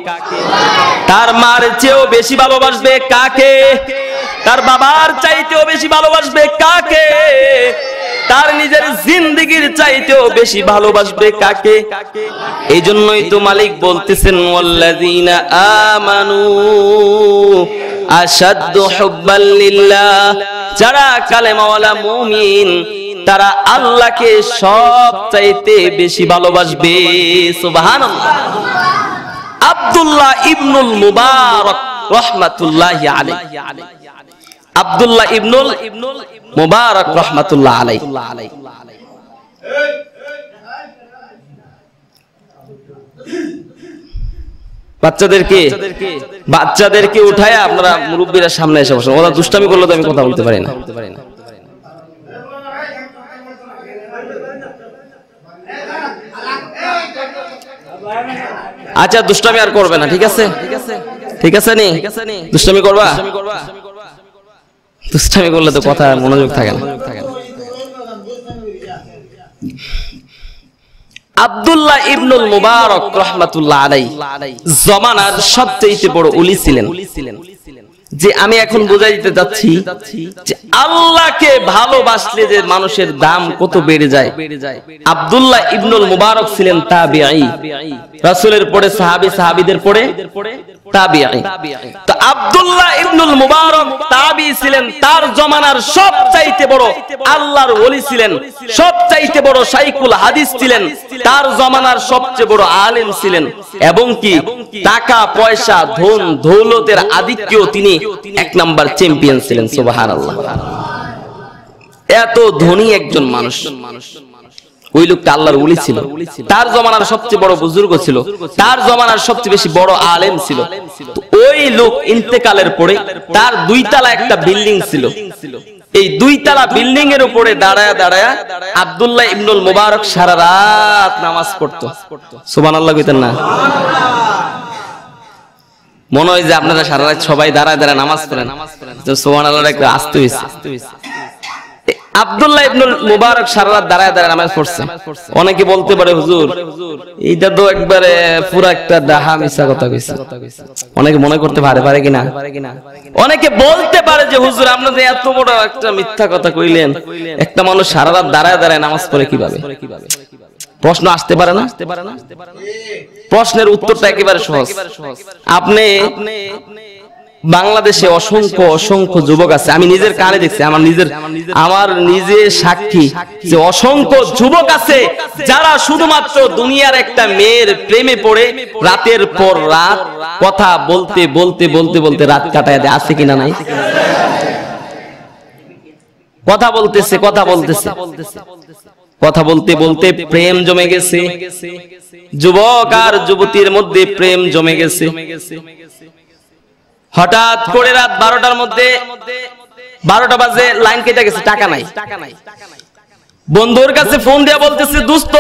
তার মার চেয়েও বেশি ভালোবাসবে কাকে? তার বাবার চাইতেও বেশি ভালোবাসবে কাকে? তার নিজের জিন্দেগির চাইতেও বেশি ভালোবাসবে কাকে? এই জন্যই তো মালিক বলতেছেন ওয়াল্লাযীনা আমানু আশাদ্দু হুব্বাল লিল্লাহ, যারা কালেমাওয়ালা মুমিন তারা আল্লাহকে সবচাইতে বেশি ভালোবাসবে। সুবহানাল্লাহ। আব্দুল্লাহ ইবনুল মুবারক রাহমাতুল্লাহি আলাইহি, আব্দুল্লাহ ইবনুল মুবারক রাহমাতুল্লাহ আলাইহি বাচ্চাদেরকে উঠায় আপনারা মুরব্বীরা সামনে এসে বসেন। ওরা দুষ্টামি করলে তো আমি কথা বলতে পারি না। আচ্ছা, দুষ্টামি আর করবে না, ঠিক আছে? ঠিক আছে নি? দুষ্টামি করবা? দুষ্টামি করলে তো কথা মনোযোগ থাকে না। আব্দুল্লাহ ইবনুল মুবারক রাহমাতুল্লাহ আলাইহি জামানার সবচেয়ে বড় ওলি ছিলেন। যে আমি এখন বুঝাই দিতে যাচ্ছি যে আল্লাহকে ভালোবাসলে যে মানুষের দাম কত বেড়ে যায়। আব্দুল্লাহ ইবনুল মুবারক ছিলেন তাবিঈ, রাসূলের পরে সাহাবী, সাহাবীদের পরে তাবিঈ। তো আব্দুল্লাহ ইবনুল মুবারক তাবিঈ ছিলেন, তার জামানার সবচাইতে বড় আল্লাহর ওলি ছিলেন, সবচাইতে বড় শাইখুল হাদিস ছিলেন, তার জামানার সবচেয়ে বড় আলেম ছিলেন, এবং কি টাকা পয়সা ধন দৌলতের আধিক্যেও তিনি এক নাম্বার চ্যাম্পিয়ন ছিলেন। সুবহানাল্লাহ। এত ধনী একজন মানুষ, ওই লোকটা আল্লাহর ওলি ছিল, তার জমানার সবচেয়ে বড় বুজুর্গ ছিল, তার জমানার সবচেয়ে বেশি বড় আলেম ছিল। ওই লোক ইন্তেকালের পরে তার দুইতলা একটা বিল্ডিং ছিল, এই দুইতলা বিল্ডিং এর উপরে দাঁড়ায়া দাঁড়ায়া আব্দুল্লাহ ইবনুল মুবারক সারা রাত নামাজ পড়তো। সুবহানাল্লাহ কইতেন না? মনে হয় যে আপনারা সারা রাত সবাই দাঁড়ায় দাঁড়ায় নামাজ পড়েন, সুবহানাল্লাহ একটা আসতে হইছে। আব্দুল্লাহ ইবনুল মুবারক সারা রাত দাঁড়ায় দাঁড়ায় নামাজ পড়ছে। অনেকে বলতে পারে হুজুর এইটা তো একবারে পুরো একটা ডাহা মিছা কথা কইছে। অনেকে মনে করতে পারে কিনা? অনেকে বলতে পারে যে হুজুর আপনি যে এত বড় একটা মিথ্যা কথা কইলেন, একটা মানুষ সারা রাত দাঁড়ায় দাঁড়ায় নামাজ পড়ে কিভাবে? প্রশ্ন আসতে পারে না? প্রশ্নের উত্তরটা একেবারে সহজ। আপনি বাংলাদেশে অসংখ্য অসংখ্য যুবক আছে, আমি নিজের কানে দেখছি, আমার নিজে সাক্ষী যে অসংখ্য যুবক আছে যারা শুধুমাত্র দুনিয়ার একটা মেয়ের প্রেমে পড়ে রাতের পর রাত কথা বলতে বলতে বলতে বলতে রাত কাটায় দেয়। আছে কিনা? নাই? কথা বলতেছে কথা বলতে বলতে প্রেম জমে গেছে, যুবক আর যুবতীর মধ্যে প্রেম জমে গেছে। হঠাৎ করে রাত 12টার মধ্যে 12টা বাজে লাইন কেটে গেছে, টাকা নাই। বন্ধুর কাছে ফোন দিয়ে বলতেছে দোস্ত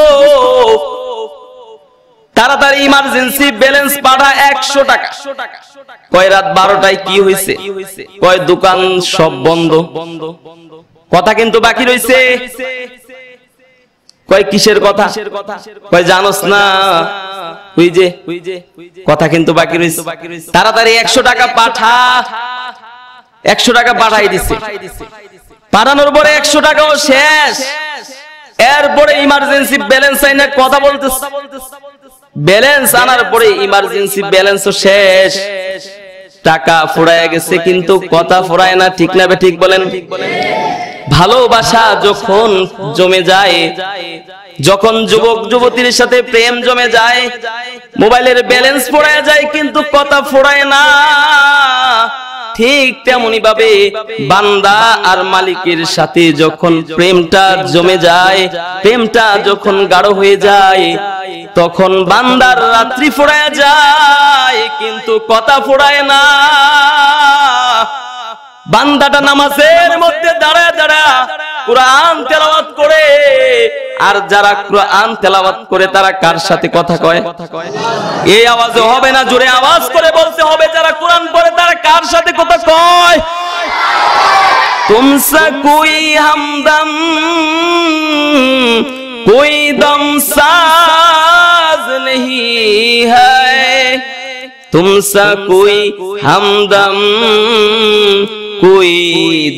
তাড়াতাড়ি ইমার্জেন্সি ব্যালেন্স পাঠা 100 টাকা। কয় রাত 12টায় কি হয়েছে? কয় দোকান সব বন্ধ। কথা কিন্তু বাকি রয়েছে। কয় কিসের কথা? কয় জানোস না, ওই যে কথা কিন্তু বাকি রয়েছে। তাড়াতাড়ি 100 টাকা পাঠা। 100 টাকা পাঠাই দিছে। পাঠানোর পরে 100 টাকাও শেষ। এরপরে ইমার্জেন্সি ব্যালেন্স আইনা কথা বলতেছে। ব্যালেন্স আনার পরে ইমার্জেন্সি ব্যালেন্সও শেষ, টাকা ফুরায় গেছে, কিন্তু কথা ফুরায় না। ঠিক না ঠিক বলেন? ভালোবাসা যখন জমে যায়, যখন যুবক যুবতীর সাথে প্রেম জমে যায়, মোবাইলের ব্যালেন্স ফুরায় যায় কিন্তু কথা ফুরায় না। ঠিক তেমনি ভাবে বান্দা আর মালিকের সাথে যখন প্রেমটা জমে যায়, প্রেমটা যখন গাঢ় হয়ে যায়, তখন বান্দার রাত্রি ফুরায় যায় কিন্তু কথা ফুরায় না। বান্দাটা নামাজের মধ্যে দাঁড়ায় দাঁড়ায় কুরআন তেলাওয়াত করে, আর যারা কুরআন তেলাওয়াত করে তারা কার সাথে কথা কয়? এই আওয়াজে হবে না, জোরে আওয়াজ করে বলতে হবে, যারা কুরআন পড়ে তারা কার সাথে কথা কয়? তুমসা কোই হামদম কোই দম সাজ नहीं है, तुमसा कोई हमदम कोई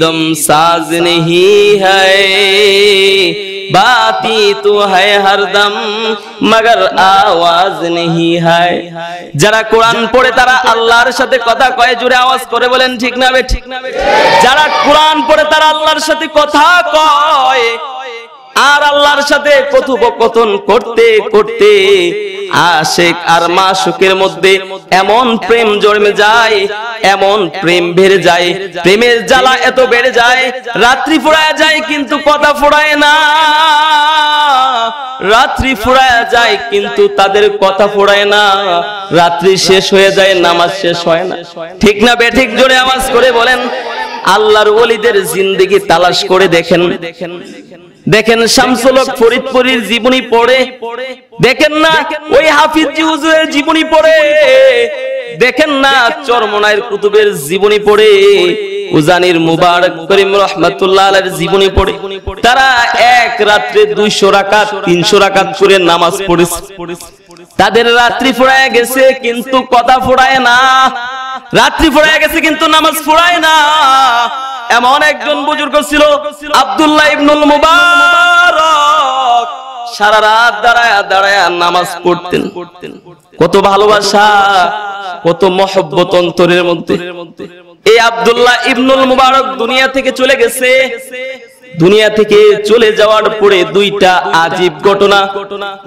दम साज नहीं है, बाती तो है हरदम मगर आवाज नहीं है। যারা কোরআন পড়ে তারা আল্লাহর সাথে কথা কয়, জোরে আওয়াজ করে বলেন ঠিক না বে ঠিক না? যারা কোরআন পড়ে তারা আল্লাহর সাথে কথা কয়, আর আল্লাহর সাথে কথোপকথন করতে করতে আশিক আর মাশুকের মধ্যে এমন প্রেম জন্মে যায়, এমন প্রেম বেড়ে যায়, প্রেমের জ্বালা এত বেড়ে যায়, রাত্রি ফুরায় যায় কিন্তু কথা ফুরায় না। রাত্রি ফুরায় যায় কিন্তু তাদের কথা ফুরায় না। রাত্রি শেষ হয়ে যায়, নামাজ শেষ হয় না। ঠিক না বে ঠিক? জোরে আওয়াজ করে বলেন। আল্লাহর ওলিদের জিন্দেগি তালাশ করে দেখেন, দেখেন শামসুল হক ফরিদপুরীর জীবনী পড়ে, দেখেন না ওই হাফিজি হুজুরের জীবনী পড়ে, দেখেন না চরমনায়ের কুতুবের জীবনী পড়ে, উজানির মুবারক করিম রাহমাতুল্লাহ আলাইহির জীবনী পড়ে। তারা এক রাত্রে 200 রাকাত 300 রাকাত করে নামাজ পড়েছে। তাদের রাত্রি ফুরায় গেছে কিন্তু কথা ফুরায় না। রাত্রি ফুরায় গেছে কিন্তু নামাজ ফুরায় না। এমন একজন বুজুর্গ ছিল আব্দুল্লাহ ইবনুল মুবারক, সারা রাত দাঁড়ায়া দাঁড়ায়া নামাজ পড়তেন। কত ভালোবাসা, কত মহব্বত অন্তরের মধ্যে। এই আব্দুল্লাহ ইবনুল মুবারক দুনিয়া থেকে চলে গেছে। দুনিয়া থেকে চলে যাওয়ার পরে দুইটা আজীব ঘটনা।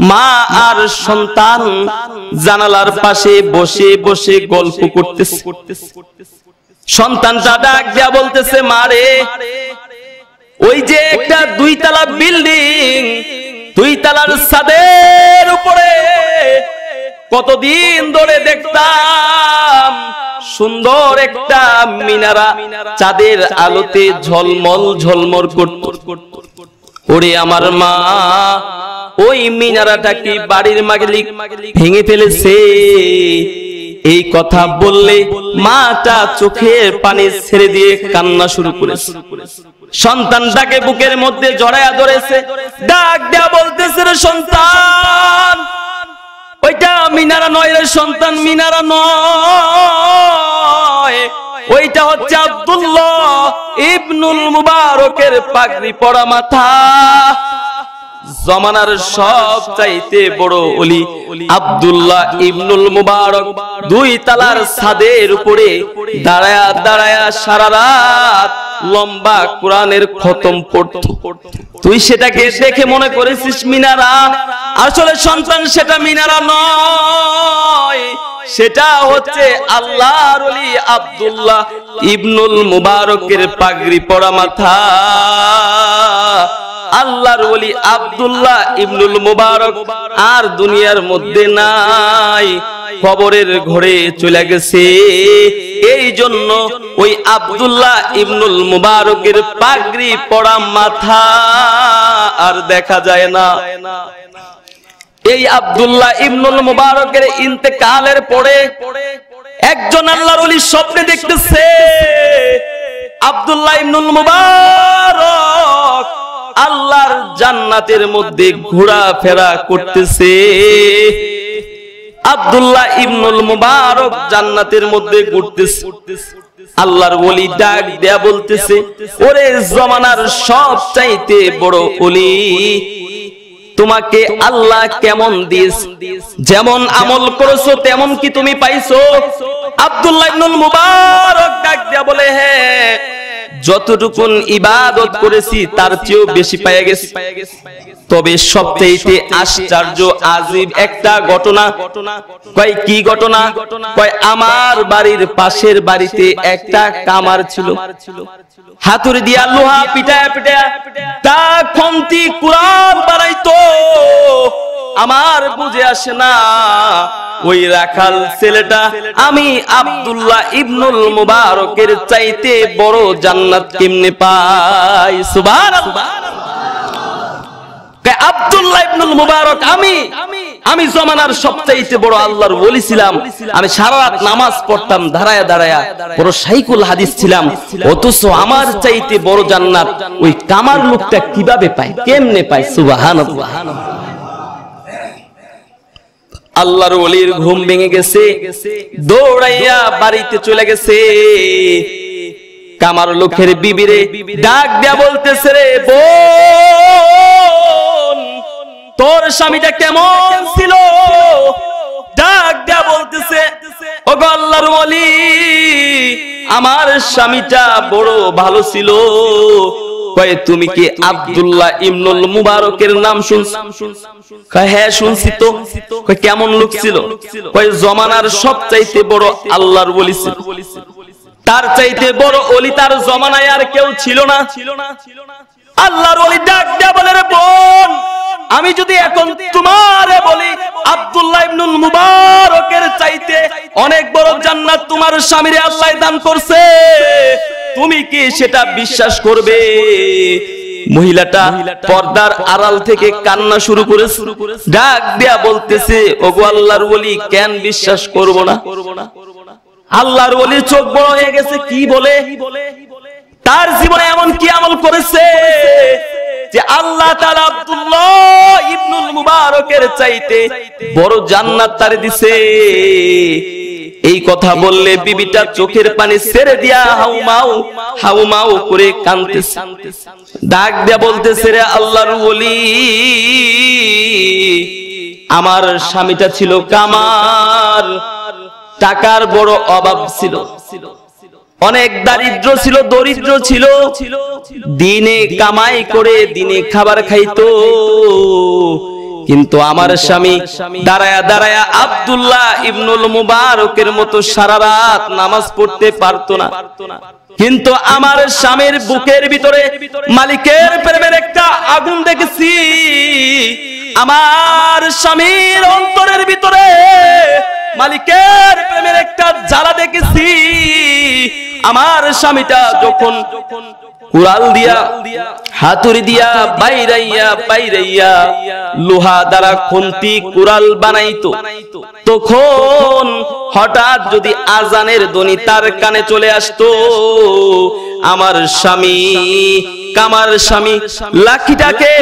মা আর সন্তান জানালার পাশে বসে বসে গল্প করতেছে। সন্তানটা ডাক দিয়া বলতেছে, মারে ওই যে একটা 2 তলা বিল্ডিং, 2 তলার ছাদের উপরে কতদিন ধরে দেখতাম সুন্দর একটা মিনারা চাঁদের আলোতে ঝলমল ঝলমল করত। ওরে আমার মা, ওই মিনারাটা কি বাড়ির মালিক ভেঙে ফেলেছে? এই কথা বললে মাটা চোখের পানি ছেড়ে দিয়ে কান্না শুরু করেছে। সন্তানটাকে বুকের মধ্যে জড়ায়া ধরেছে, ডাক দেয়া বলতেছে, রে সন্তান, ওইটা মিনারা নয় রে সন্তান, মিনারা নয়, ওইটা হচ্ছে আব্দুল্লাহ ইবনুল মুবারকের পাগড়ি পরা মাথা। জমানার সব চাইতে বড় ওলি আব্দুল্লাহ ইবনুল মুবারক 2 তলার ছাদের উপরে দাঁড়ায়া দাঁড়ায়া সারা রাত লম্বা কোরআনের খতম পড়তো। তুই সেটাকে দেখে মনে করেছিস মিনারা, আসলে সন্তান সেটা মিনারা নয়, সেটা হচ্ছে আল্লাহর ওলি আব্দুল্লাহ ইবনুল মুবারকের পাগড়ি পরা মাথা। আল্লাহর ওলি আব্দুল্লাহ ইবনুল মুবারক আর দুনিয়ার মধ্যে নাই, কবরের ঘরে চলে গেছে। এই জন্য ওই আব্দুল্লাহ ইবনুল মুবারকের পাগড়ি পরা মাথা আর দেখা যায় না। এই আব্দুল্লাহ ইবনুল মুবারকের ইন্তেকালের পরে একজন আল্লাহর ওলি স্বপ্নে দেখতেছে আব্দুল্লাহ ইবনুল মুবারক আল্লাহর জান্নাতের মধ্যে ঘোরাফেরা করতেছে। আব্দুল্লাহ ইবনুল মুবারক জান্নাতের মধ্যে ঘুরতেছে। আল্লাহর ওলি ডাক দেয়া বলতেছে, ওরে জমানার সবচাইতে বড় ওলি, তোমাকে আল্লাহ কেমন দিয়েছে? যেমন আমল করেছো তেমন কি তুমি পাইছো? আব্দুল্লাহ ইবনুল মুবারক ডাক দেয়া বলে, হ্যাঁ, যতটুকুন ইবাদত করেছি তার চেয়েও বেশি পেয়ে গেছি। তবে সবচেয়ে আশ্চর্য আজীব একটা ঘটনা। কয় কি ঘটনা? কয় আমার বাড়ির পাশের বাড়িতে একটা কামার ছিল, হাতুড়ি দিয়া লোহা পিটায়া পিটায়া দা খন্তি কুড়াল বানাইতো। আমার বুঝে আসে না ওই রাখাল ছেলেটা আমি আব্দুল্লাহ ইবনুল মুবারকের চাইতে বড় জান্নাত কেমনে পাই? সুবহানাল্লাহ। আব্দুল্লাহ ইবনুল মুবারক আমি জমানার সবচাইতে বড় আল্লাহর ওলি ছিলাম, আমি সারা রাত নামাজ পড়তাম দাঁড়ায়া দাঁড়ায়া, বড় শাইখুল হাদিস ছিলাম, অথচ আমার চাইতে বড় জান্নাত ওই কামার লোকটা কিভাবে পায়, কেমনে পায়? সুবহানাল্লাহ। আল্লাহর ওলির ঘুম ভেঙে গেছে, দৌড়াইয়া বাড়িতে চলে গেছে। কামার লোকের বিবিরে ডাক দেয়া বলতেছে, রে বোন, তোর স্বামীটা কেমন ছিল? ডাক দেয়া বলতেছে, ওগো আল্লাহর ওলি, আমার স্বামীটা বড় ভালো ছিল। কয় তুমি কি আব্দুল্লাহ ইবনুল মুবারকের নাম শুনছো? কয় হ্যাঁ শুনছি তো। কয় কেমন লোক ছিল? কয় জমানার সবচাইতে বড় আল্লাহর ওলি ছিল, তার চাইতে বড় ওলি তার জমানায় আর কেউ ছিল না। আল্লাহর ওলি ডাক দেয়া বলে, রে বোন, আমি যদি এখন তোমারে বলি আব্দুল্লাহ ইবনুল মুবারকের চাইতে অনেক বড় জান্নাত তোমার স্বামীরে আল্লাহ দান করছে, তুমি কি সেটা বিশ্বাস করবে? মহিলাটা পর্দার আড়াল থেকে কান্না শুরু করেছে, ডাক দেয়া বলতেছে, ওগো আল্লাহর ওলি, কেন বিশ্বাস করব না? আল্লাহর ওলির চোখ বড় হয়ে গেছে। কি বলে? তার জীবনে এমন কি আমল করেছে যে আল্লাহ তাআলা আব্দুল্লাহ ইবনুল মুবারকের চাইতে বড় জান্নাত তারে দিছে? এই কথা বললে বিবিটা চোখের পানি ছেড়ে দিয়া হাউমাউ করে কাঁদতেছে। ডাক দিয়া বলতেছে, রে আল্লাহর ওলি, আমার স্বামীটা ছিল কামার, টাকার বড় অভাব ছিল, অনেক দারিদ্র ছিল, দরিদ্র ছিল, দিনে কামাই করে দিনে খাবার খাইতো। কিন্তু আমার স্বামী দাঁড়ায়া দাঁড়ায়া আব্দুল্লাহ ইবনুল মুবারকের মতো সারা রাত নামাজ পড়তে পারতো না। কিন্তু আমার স্বামীর বুকের ভিতরে মালিকের প্রেমের একটা আগুন দেখেছি, আমার স্বামীর অন্তরের ভিতরে মালিকের প্রেমের একটা জ্বালা দেখেছি। আমার স্বামীটা যখন কুড়াল দিয়া হাতুড়ি দিয়া বাইরাইয়া লোহা দ্বারা খন্তি কুড়াল বানাইতো, তখন হঠাৎ যদি আজানের ধ্বনি তার কানে চলে আসতো, আমার স্বামী কামার স্বামী লাঠিটাকে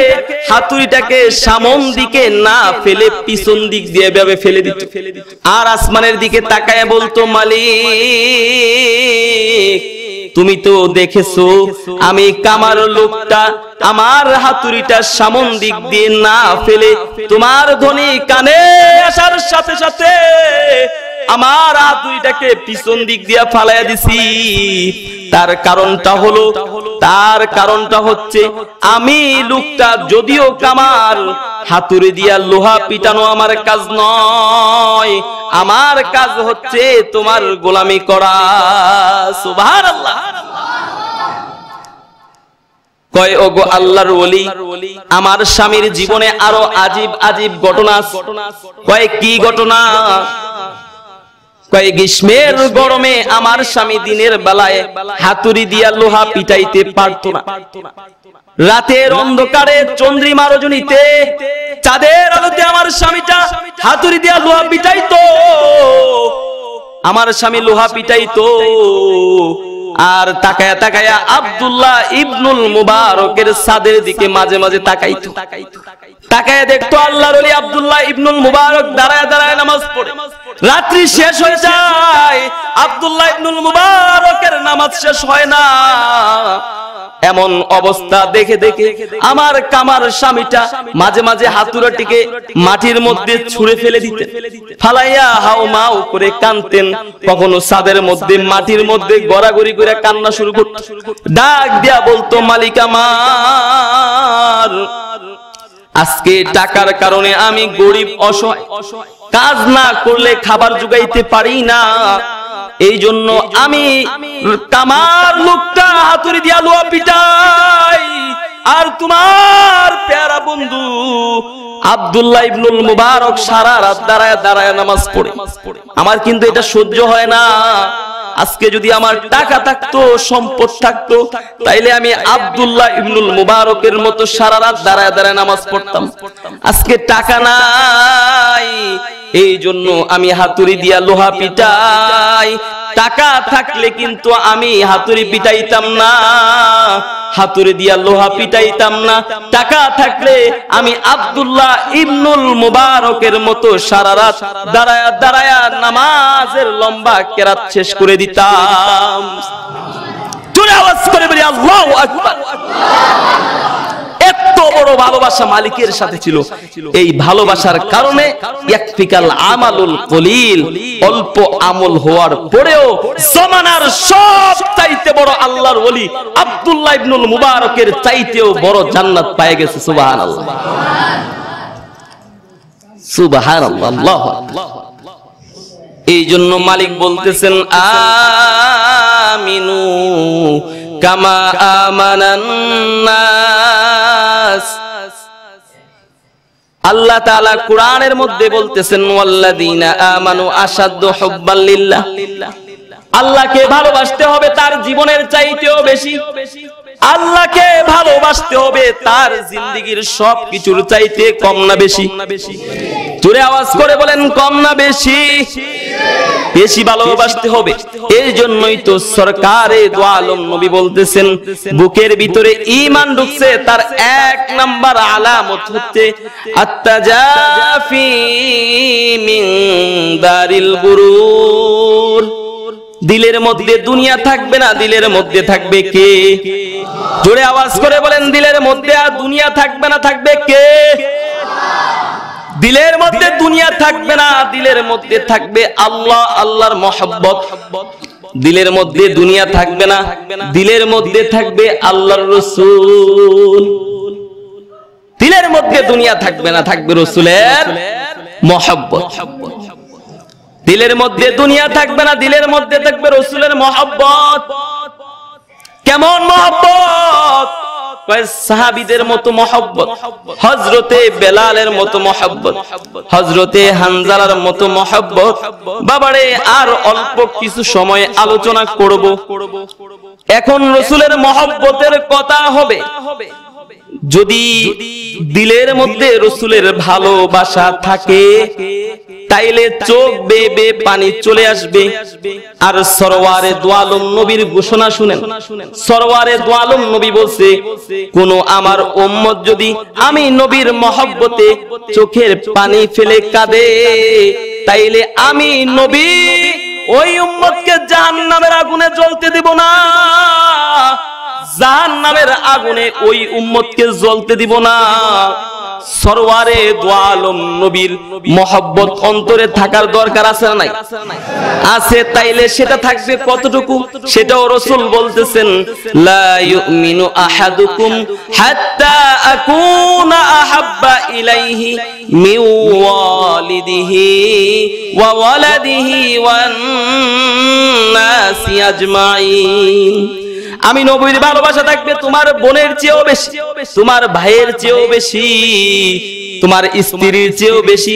হাতুড়িটাকে সামন দিকে না ফেলে পিছন দিক দিয়ে ভাবে ফেলে দিত, আর আসমানের দিকে তাকায় বলতো, মালিক তুমি তো দেখেছো আমি কামার লোকটা আমার হাতুড়িটা সামন দিক দিয়ে না ফেলে তোমার ধ্বনি কানে আসার সাথে সাথে আমার হাতুড়িটাকে পিছন দিক দিয়ে ফালাইয়া দিছি। তার কারণটা হচ্ছে আমি লোকটা যদিও কামার, হাতুড়ি দিয়া লোহা পিটানো আমার কাজ নয়, আমার কাজ হচ্ছে তোমার গোলামি করা। সুবহানাল্লাহ। কয় ওগো আল্লাহর ওলি, আমার স্বামীর জীবনে আরো আজীব ঘটনা। কয় কি ঘটনা? কয় গ্রীষ্মের গরমে আমার স্বামী দিনের বেলায় হাতুড়ি দিয়া লোহা পিটাইতে পারতো না, রাতের অন্ধকারে চন্দ্রিমা রজনীতে চাঁদের আলোতে আমার স্বামীটা হাতুড়ি দিয়া লোহা পিটাইতো। আমার স্বামী লোহা পিটাইতো, আর তাকায়া তাকায়া আব্দুল্লাহ ইবনুল মুবারকের ছাদের দিকে মাঝে মাঝে তাকাইতো। তাকায়া দেখতো আল্লাহর ওলি আব্দুল্লাহ ইবনুল মুবারক দাঁড়ায় দাঁড়ায় নামাজ পড়ে। রাত্রি শেষ হয়ে যায়, আব্দুল্লাহ ইবনুল মুবারকের নামাজ শেষ হয় না। এমন অবস্থা দেখে দেখে আমার কামার স্বামীটা মাঝে মাঝে হাতুড়াটিকে মাটির মধ্যে ছুঁড়ে ফেলে দিতেন, ফালাইয়া হাও মাও করে কাঁদতেন। কখনো ছাদের মধ্যে মাটির মধ্যে গড়াগড়ি করে কান্না শুরু করত। ডাক দিয়া বলতো, মালিক আমার, আজকে টাকার কারণে আমি গরিব অসহায়, কাজ না করলে খাবার জোগাইতে পারি না, এই জন্য আমি কামার লোকটা হাতুড়ি দিয়া লোহা পিটাই। আর তোমার প্যারা বন্ধু আব্দুল্লাহ ইবনুল মুবারক সারা রাত দাঁড়ায় দাঁড়ায় নামাজ পড়ে। আমার কিন্তু এটা সহ্য হয় না। আজকে যদি আমার টাকা থাকতো, সম্পদ থাকতো, তাইলে আমি আব্দুল্লাহ ইবনুল মুবারকের মতো সারা রাত দাঁড়ায় দাঁড়ায় নামাজ পড়তাম। আজকে টাকা নাই, এই জন্য আমি হাতুড়ি দিয়া লোহা পিটাই। টাকা থাকলে কিন্তু আমি হাতুড়ি পিটাইতাম না, হাতুড়ি দিয়া লোহা পিটাইতাম না। টাকা থাকলে আমি আব্দুল্লাহ ইবনুল মুবারকের মতো সারা রাত দাঁড়ায়া দাঁড়ায়া নামাজের লম্বা কেরাত শেষ করে দিতাম। জোরে আওয়াজ করে বলি আল্লাহু আকবার। এত বড় ভালোবাসা মালিকের সাথে ছিল। এই ভালোবাসার কারণে ইয়াকফিকাল আমালুল কলিল, অল্প আমল হওয়ার পরেও জামানার সব চাইতে বড় আল্লাহর ওলি আব্দুল্লাহ ইবনুল মুবারকের চাইতেও বড় জান্নাত পেয়ে গেছে। সুবহানাল্লাহ, সুবহানাল্লাহ, আল্লাহু আকবার। এই জন্য মালিক বলতেছেন, আমিনু কামা আমানান নাস। আল্লাহ তাআলা কোরআনের মধ্যে বলতেছেন, ওয়াল্লাযীনা আমানু আশাদ্দু হুব্বাল লিল্লাহ। আল্লাহকে ভালোবাসতে হবে তার জীবনের চাইতেও বেশি। আল্লাহকে ভালোবাসতে হবে তার জিন্দেগীর সব কিছুর চাইতে কম না বেশি? জোরে আওয়াজ করে বলেন, কম না বেশি? বেশি ভালোবাসতে হবে। এই জন্যই তো সরকারে দো আলম নবী বলতেছেন, বুকের ভিতরে ঈমান ঢুকছে তার এক নাম্বার আলামত হচ্ছে আত্তাজাফি মিন দারিল গুরুর। দিলের মধ্যে দুনিয়া থাকবে না, দিলের মধ্যে থাকবে কে? জোরে আওয়াজ করে বলেন, দিলের মধ্যে আর দুনিয়া থাকবে না, থাকবে কে? দিলের মধ্যে দুনিয়া থাকবে না, দিলের মধ্যে থাকবে আল্লাহ, আল্লাহর মহব্বত। দিলের মধ্যে দুনিয়া থাকবে না, দিলের মধ্যে থাকবে আল্লাহর রাসূল। দিলের মধ্যে দুনিয়া থাকবে না, থাকবে রাসূলের মহব্বত। দিলের মধ্যে দুনিয়া থাকবে না, দিলের মধ্যে থাকবে রাসূলের মহব্বত। কেমন মহব্বত? সাহাবীদের মতো মহব্বত, হযরতে বেলালের মতো মহব্বত, হযরতে হানজালার মতো মহব্বত। বাবারে, আর অল্প কিছু সময় আলোচনা করব। এখন রাসূলের মহব্বতের কথা হবে। যদি দিলের মধ্যে রাসূলের ভালোবাসা থাকে, তাইলে চোখ বেয়ে বেয়ে পানি চলে আসবে। আর সরওয়ারে দো আলম নবীর ঘোষণা শুনেন। সরওয়ারে দো আলম নবী বলছে, কোন আমার উম্মত যদি আমি নবীর মহব্বতে চোখের পানি ফেলে কাঁদে, তাইলে আমি নবী ওই উম্মতকে জাহান্নামের আগুনে জ্বলতে দেব না, জাহান্নামের আগুনে ওই উম্মতকে জ্বলতে দিব না। সরওয়ারে দো আলম নবীর মহব্বত অন্তরে থাকার দরকার আছে না নাই? আছে। তাইলে সেটা থাকবে কতটুকু? সেটাও রাসূল বলতেছেন, লা ইউমিনু আহাদুকুম হাত্তা আকুনা আহাব্বা ইলাইহি মিন ওয়ালিদিহি ওয়া ওয়ালাদিহি ওয়ান নাসি আজমাইন। আমি নবীর ভালোবাসা থাকবে তোমার বোনের চেয়েও বেশি, তোমার ভাইয়ের চেয়েও বেশি, তোমার স্ত্রীর চেয়েও বেশি,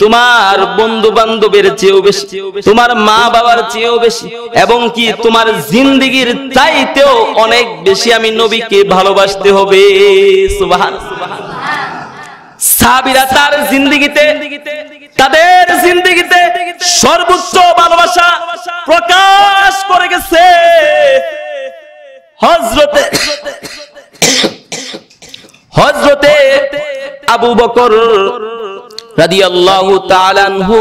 তোমার বন্ধু বান্ধবের চেয়েও বেশি, তোমার মা বাবার চেয়েও বেশি, এবং কি তোমার জিন্দেগীর চাইতেও অনেক বেশি আমি নবীকে ভালোবাসতে হবে। সুবহানাল্লাহ। সাহাবীরা তার জিন্দেগীতে, তাদের জিন্দেগীতে সর্বোচ্চ ভালোবাসা প্রকাশ করে গেছে। হযরতে আবু বকর রাদিয়াল্লাহু তাআলা আনহু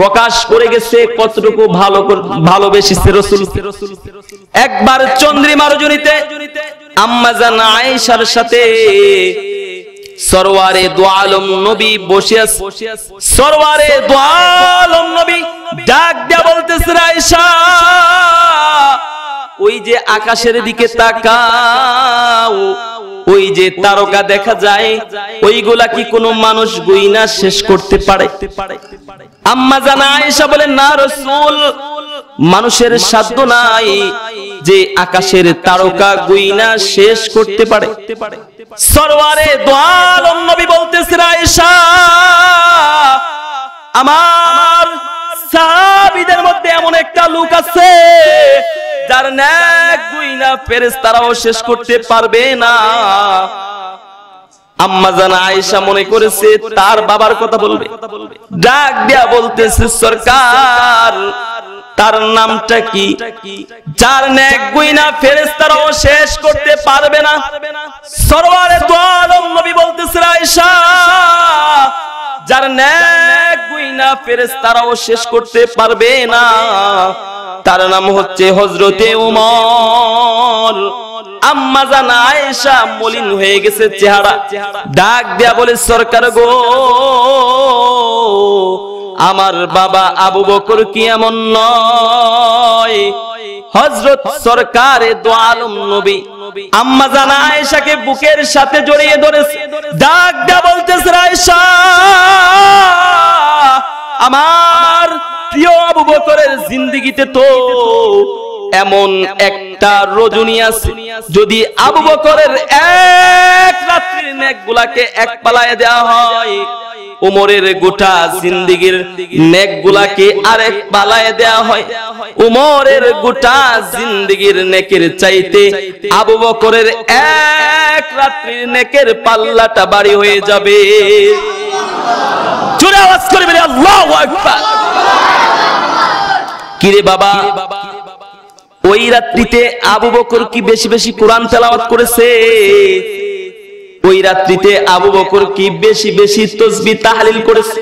প্রকাশ করে গেছে কতটুকু ভালোবেসেছে রাসূল। একবার চন্দ্রিমার রজনীতে আম্মা জান আয়েশার সাথে সরওয়ারে দু আলম নবী বসে আছে। সরওয়ারে দু আলম নবী ডাক দিয়া বলতেছে, আয়েশা ওই যে আকাশের দিকে তাকাও, ওই যে তারকা দেখা যায়, ওইগুলা কি কোনো মানুষ গুইনা শেষ করতে পারে? আম্মা জান আয়েশা বলেন, না রাসূল, মানুষের সাধ্য নাই যে আকাশের তারকা গুইনা শেষ করতে পারে। সরওয়ারে দু আলম নবী বলতেছেন, আয়েশা আমার সাহাবীদের মধ্যে এমন একটা লোক আছে যার নেক গুইনা ফেরেশতারাও শেষ করতে পারবে না। আম্মা জান আয়েশা মনে করেছে তার বাবার কথা বলবে, ডাক দিয়া বলতেছে, সরকার তার নামটা কি যার নেক গুইনা ফেরেশতারাও শেষ করতে পারবে না? সরওয়ারে দু আলম নবী বলতেছে, আয়েশা যার নেক গুইনা ফেরেশতারাও শেষ করতে পারবে না তার নাম হচ্ছে হযরতে ওমর। আম্মা জান আয়েশা মলিন হয়ে গেছে চেহারা, ডাক দিয়া বলে, সরকার গো, আমার বাবা আবু বকর কি এমন নয়? হযরত সরকারে দু আলম নবী আম্মা জান আয়েশাকে বুকের সাথে জড়িয়ে ধরেছে, ডাক দিয়া বলতেছে, আয়েশা আমার প্রিয় আবু বকরের জিন্দেগিতে তো এমন একটা রজনী আছে, যদি আবু বকরের এক রাত্রির নেকগুলাকে এক পালায় দেওয়া হয়, উমরের গোটা জিন্দেগির নেকগুলাকে আরেক পালায় দেওয়া হয়, উমরের গোটা জিন্দেগির নেকের চাইতে আবু বকরের এক রাত্রির নেকের পাল্লাটা ভারী হয়ে যাবে। জোরে আওয়াজ করে বলি আল্লাহু আকবার। কিরে বাবা, ওই রাত্রিতে আবু বকর কি বেশি বেশি কোরআন তেলাওয়াত করেছে? ওই রাত্রিতে আবু বকর কি বেশি বেশি তাসবিহ তাহলিল করেছে?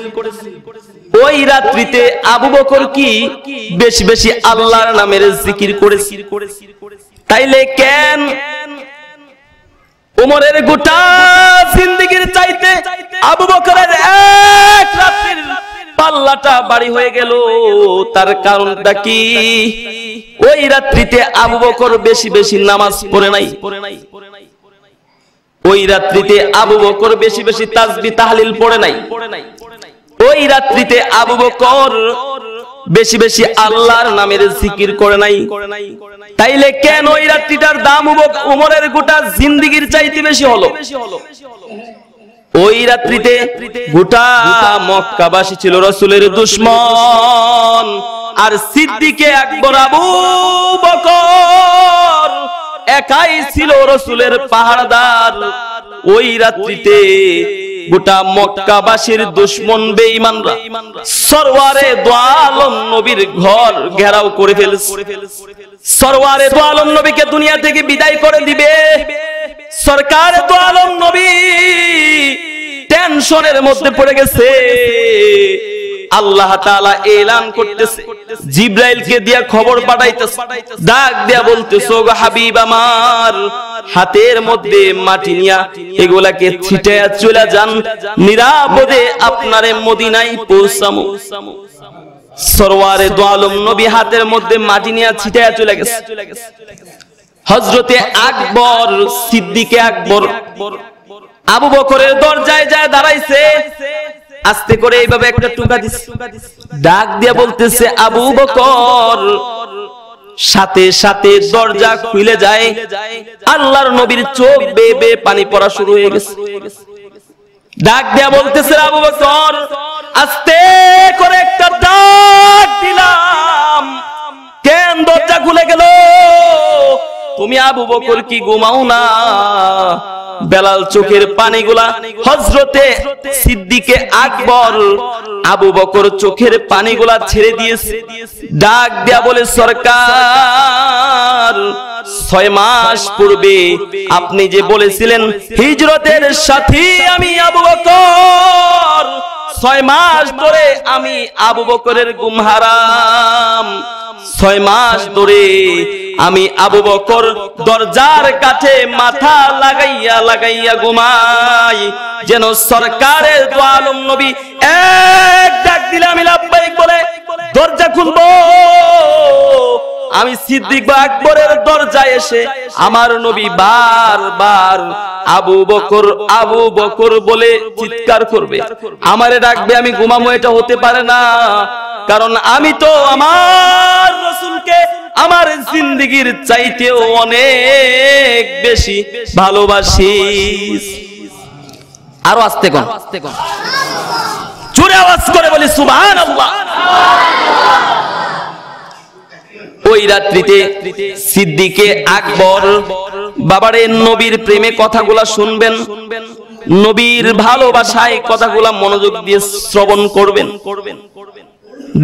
ওই রাত্রিতে আবু বকর কি বেশি বেশি আল্লাহর নামের জিকির করেছে? তাইলে কেন উমরের গোটা জিন্দেগির চাইতে আবু বকরের এক রাত্রির পাল্লাটা ভারী হয়ে গেল? তার কারণটা কি? ওই রাত্রিতে আবু বকর বেশি বেশি নামাজ পড়ে নাই, ওই রাত্রিতে আবু বকর বেশি বেশি তাসবিহ তাহলিল পড়ে নাই, ওই রাত্রিতে আবু বকর বেশি বেশি আল্লাহর নামের জিকির করে নাই। তাইলে কেন ওই রাত্রিটার দাম উমরের গোটা জিন্দেগির চাইতে বেশি হলো? ওই রাত্রিতে গোটা মক্কাবাসী ছিল রাসূলের দুশমন, আর সিদ্দিকে আকবর আবু বকর একাই ছিল রাসূলের পাহারাদার। ওই রাত্রিতে গোটা মক্কাবাসীর দুশমন বেঈমানরা সরওয়ারে দু আলম নবীর ঘর ঘেরাও করে ফেলেছে। সরওয়ারে দু আলম নবীকে দুনিয়া থেকে বিদায় করে দিবে। সরকারে দু আলম নবী টেনশনের মধ্যে পড়ে গেছে। আল্লাহ তাআলা এলান করতেছে, জিবরাইলকে দিয়া খবর পাঠাইতেছে, ডাক দিয়া বলতেছে, গো হাবিব আমার, হাতের মধ্যে মাটি নিয়া এগুলাকে ছিটায়া চলে যান, নিরাপদে আপনারে মদিনায় পৌঁছামু। সরওয়ারে দু আলম নবী হাতের মধ্যে মাটি নিয়া ছিটায়া চলে গেছে। হযরতে আকবর, সিদ্দিকে আকবর আবু বকরের দরজায় যায় দাঁড়াইছে, আস্তে করে এইভাবে একটা টুকা দিছে, ডাক দিয়া বলতেছে, আবু বকর। সাথে সাথে দরজা খুলে যায়। আল্লাহর নবীর চোখ বেয়ে বেয়ে পানি পড়া শুরু হয়ে গেছে। ডাক দিয়া বলতেছে, আবু বকর। আস্তে করে একটা ডাক দিলাম, কেন দরজা খুলে গেল? তুমি আবু বকর কি ঘুমাও না? বেলাল চোখের পানিগুলা হযরতে সিদ্দিকে আকবর আবু বকর চোখের পানিগুলা ছেড়ে দিয়েছে, ডাক দেয়া বলে, সরকার 6 মাস পূর্বে আপনি যে বলেছিলেন হিজরতের সাথী আমি আবু বকর, 6 মাস ধরে আমি আবু বকরের ঘুম হারাম। 6 মাস ধরে আমি আবু বকর দরজার কাছে মাথা লাগাইয়া লাগাইয়া ঘুমাই, যেন সরকারের দো আলম নবী এক ডাক দিলে আমি লাব্বাইক বলে দরজা খুলবো। আমি সিদ্দিক বা আকবরের দরজায় এসে আমার নবী বারবার আবু বকর আবু বকর বলে চিৎকার করবে, আমারে ডাকবে, আমি ঘুমাবো, এটা হতে পারে না। কারণ আমি তো আমার রাসূলকে আমার জিন্দেগীর চাইতেও অনেক বেশি ভালোবাসি। আরো আস্তে কোন জোরে আওয়াজ করে বলি সুবহানাল্লাহ। ওই রাত্রিতে সিদ্দিকে আকবর বাবারে নবীর প্রেমে কথাগুলা শুনবেন, নবীর ভালোবাসায় কথাগুলা মনোযোগ দিয়ে শ্রবণ করবেন।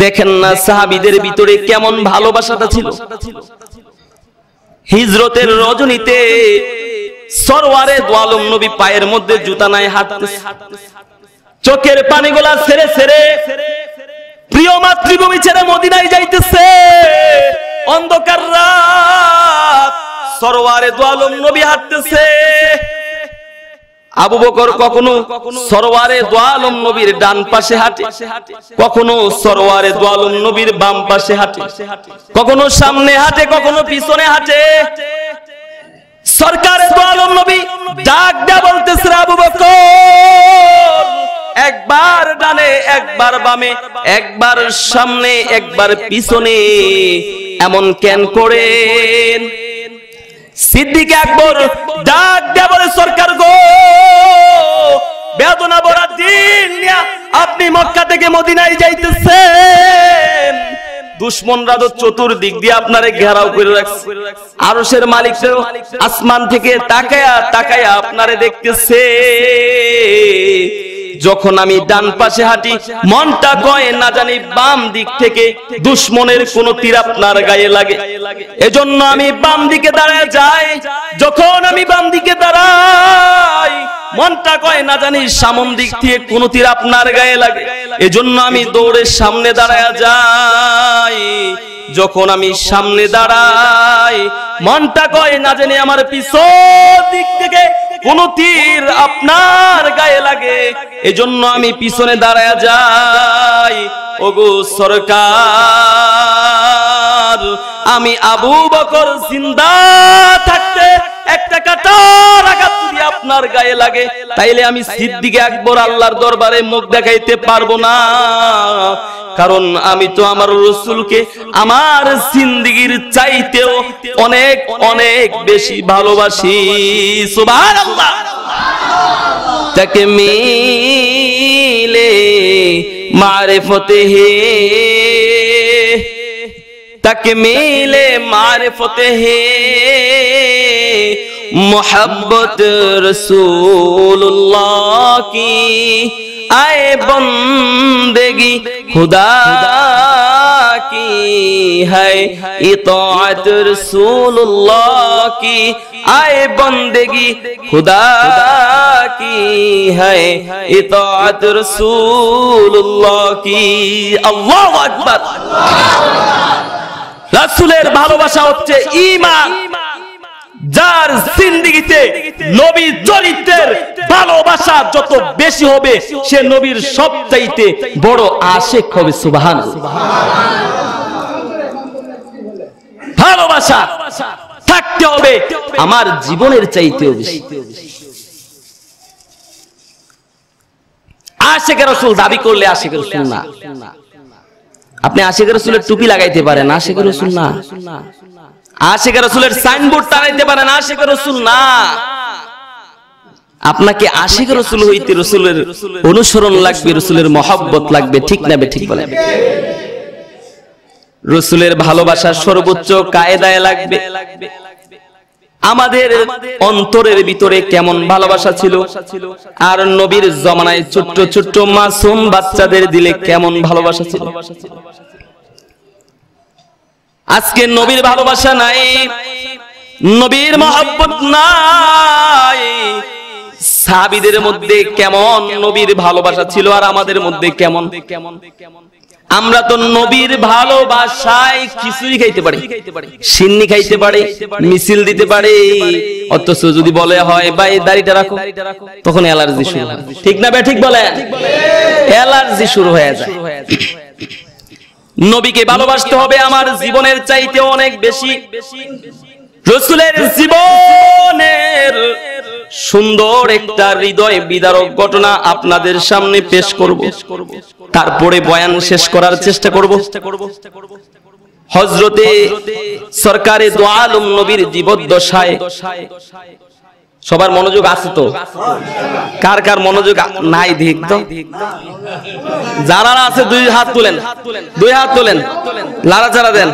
দেখেন না সাহাবীদের ভিতরে কেমন ভালোবাসাটা ছিল। হিজরতের রজনীতে সরওয়ারে দো আলম নবী পায়ের মধ্যে জুতা নাই হাঁটতেছে, চোখের পানিগুলা ছেড়ে ছেড়ে প্রিয় মাতৃভূমি ছেড়ে মদিনায় যাইতেছে। অন্ধকার রাত, সরওয়ারে দো আলম নবী হাঁটতেছে। আবু বকর কখনো সরওয়ারে দো আলম নবীর ডান পাশে হাঁটে, কখনো সরওয়ারে দো আলম নবীর বাম পাশে হাঁটে, কখনো সামনে হাঁটে, কখনো পিছনে হাঁটে। সরকারে দো আলম নবী ডাক দেয়া বলতেছে, আবু বকর একবার ডানে একবার বামে, একবার সামনে একবার পিছনে, এমন কেন করেন? সিদ্দিক আকবর ডাক দেয়া বলে, সরকার গো, বেদনা ভরা দিন নিয়া আপনি মক্কা থেকে মদিনায় যাইতেছেন, দুশমনরা তো চতুর্দিক দিয়ে আপনারে ঘেরাও করে রাখছে, আরশের মালিক আসমান থেকে তাকায়া তাকায়া আপনারে দেখতেছে। যখন আমি ডান পাশে হাঁটি মনটা কয় না জানি বাম দিক থেকে দুশমনের কোন তীর আপনার গায়ে লাগে, এজন্য আমি বাম দিকে দাঁড়ায় যাই। যখন আমি বাম দিকে দাঁড়াই মনটা কয় না জানি সামন দিক থেকে কোন তীর আপনার গায়ে লাগে, এজন্য আমি দৌড়ে সামনে দাঁড়ায় যাই। যখন আমি সামনে দাঁড়াই মনটা কয় না জানি আমার পিছন দিক থেকে কোন তীর আপনার গায়ে লাগে, এজন্য আমি পিছনে দাঁড়ায় যাই। ওগো সরকার, আমি আবু বকর জিন্দা থাকতে একটা কাঁটার আঘাত যদি আপনার গায়ে লাগে তাইলে আমি সিদ্দিক আকবর আল্লাহর দরবারে মুখ দেখাইতে পারবো না, কারণ আমি তো আমার রাসূলকে আমার জিন্দেগীর চাইতেও অনেক অনেক বেশি ভালোবাসি। সুবহানাল্লাহ। তাকমিলে মারিফতে হে, তাকমিলে মারিফতে হে, मोहब्बत रसूलुल्लाह की आए बंदगी खुदा की है, इताअत रसूलुल्लाह की आए बंदगी खुदा की है, इताअत रसूलुल्लाह की। अल्लाहु আকবার। রাসূলের ভালোবাসা হচ্ছে ঈমান। যার জিন্দেগিতে নবী চরিত্রের ভালোবাসা যত বেশি হবে সে নবীর সবচাইতে বড় আশিক হবে। সুবহানাল্লাহ। ভালোবাসা থাকতে হবে আমার জীবনের চাইতেও বেশি। আশিকে রাসূল দাবি করলে আশিকে রাসূল না। আপনি আশিকে রাসূলের টুপি লাগাইতে পারেন, আশিকে রাসূল না। আশিকে রাসূলের সাইনবোর্ড টানাইতে পারেন, আশিকে রাসূল না। আপনাকে আশিকে রাসূল হইতে রাসূলের অনুসরণ লাগবে, রাসূলের মহব্বত লাগবে, ঠিক না বে ঠিক বলেন? রাসূলের ভালোবাসা সর্বোচ্চ কায়দায় লাগবে। আমাদের অন্তরের ভিতরে কেমন ভালোবাসা ছিল, আর নবীর জমানায় ছোট্ট ছোট্ট মাসুম বাচ্চাদের দিলে কেমন ভালোবাসা ছিল। আজকে নবীর ভালোবাসা নাই, নবীর মহব্বত নাই। সাহাবীদের মধ্যে কেমন নবীর ভালোবাসা ছিল, আর আমাদের মধ্যে কেমন। আমরা তো নবীর ভালোবাসায় কিছুই খাইতে পারি, সিন্নি খাইতে পারি, মিছিল দিতে পারি, অথচ যদি বলে হয় ভাই দাড়িটা রাখো, তখন অ্যালার্জি শুরু হয়। ঠিক না ঠিক বলেন? অ্যালার্জি শুরু হয়ে যায়। নবীকে ভালোবাসতে হবে আমার জীবনের চাইতে অনেক বেশি। রাসূলের জীবনের সুন্দর একটা হৃদয় বিদারক ঘটনা আপনাদের সামনে পেশ করব, তারপরে বয়ান শেষ করার চেষ্টা করব। হযরতে সরকারে দো আলম নবীর জীবদ্দশায় সবার মনোযোগ আছে তো? কার কার মনোযোগ নাই দেখ তো? যারা আছে দুই হাত তুলেন, দুই হাত তুলেন, লাড়াচাড়া দেন,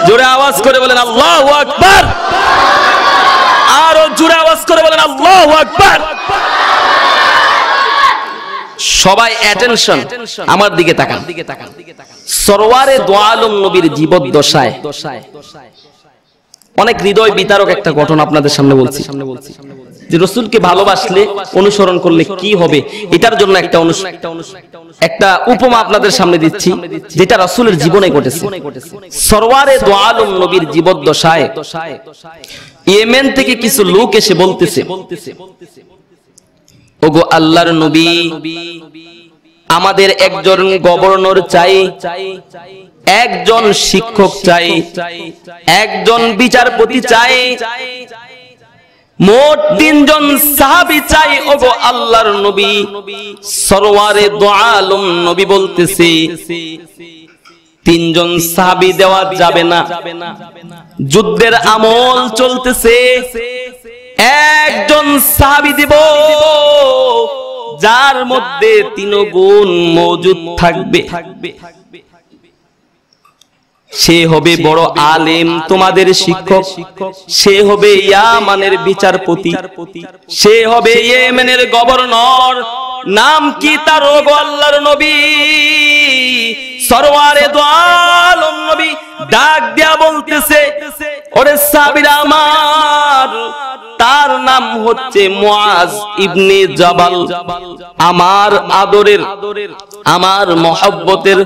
জোরে আওয়াজ করে বলেন আল্লাহু আকবার। আরো জোরে আওয়াজ করে বলেন আল্লাহু আকবার। সবাই অ্যাটেনশন, আমার দিকে তাকান। সরওয়ারে দো আলম নবীর জীবদ্দশায় অনেক হৃদয় বিতারক একটা ঘটনা আপনাদের সামনে বলছি, যে রাসূলকে ভালোবাসলে অনুসরণ করলে কি হবে, এটার জন্য একটা উপমা আপনাদের সামনে দিচ্ছি, যেটা রাসূলের জীবনে ঘটেছে। সরওয়ারে দো আলম নবীর জীবদ্দশায় ইয়েমেন থেকে কিছু লোক এসে বলতেছে, ওগো আল্লাহর নবী, আমাদের একজন গভর্নর চাই, একজন শিক্ষক চাই, একজন বিচারপতি চাই, মোট 3 জন সাহাবী চাই। ওগো আল্লাহর নবী, সরওয়ারে দো আলম নবী বলতেছে 3 জন সাহাবী দেওয়া যাবে না, যুদ্ধের আমল চলতেছে, একজন সাহাবী দিব যার মধ্যে 3 গুণ মওজুদ থাকবে। সে হবে বড় আলেম, তোমাদের শিক্ষক, সে হবে ইয়ামানের বিচারপতি, সে হবে ইয়েমেনের গভর্নর। নাম কি তার? ওগো আল্লাহর নবী, সরওয়ারে দো আলম নবী ডাক দিয়া বলতেছে, ওরে সাহাবীরা আমার, তার নাম হচ্ছে মুআজ ইবনে জাবাল। আমার আদরের, আমার মহব্বতের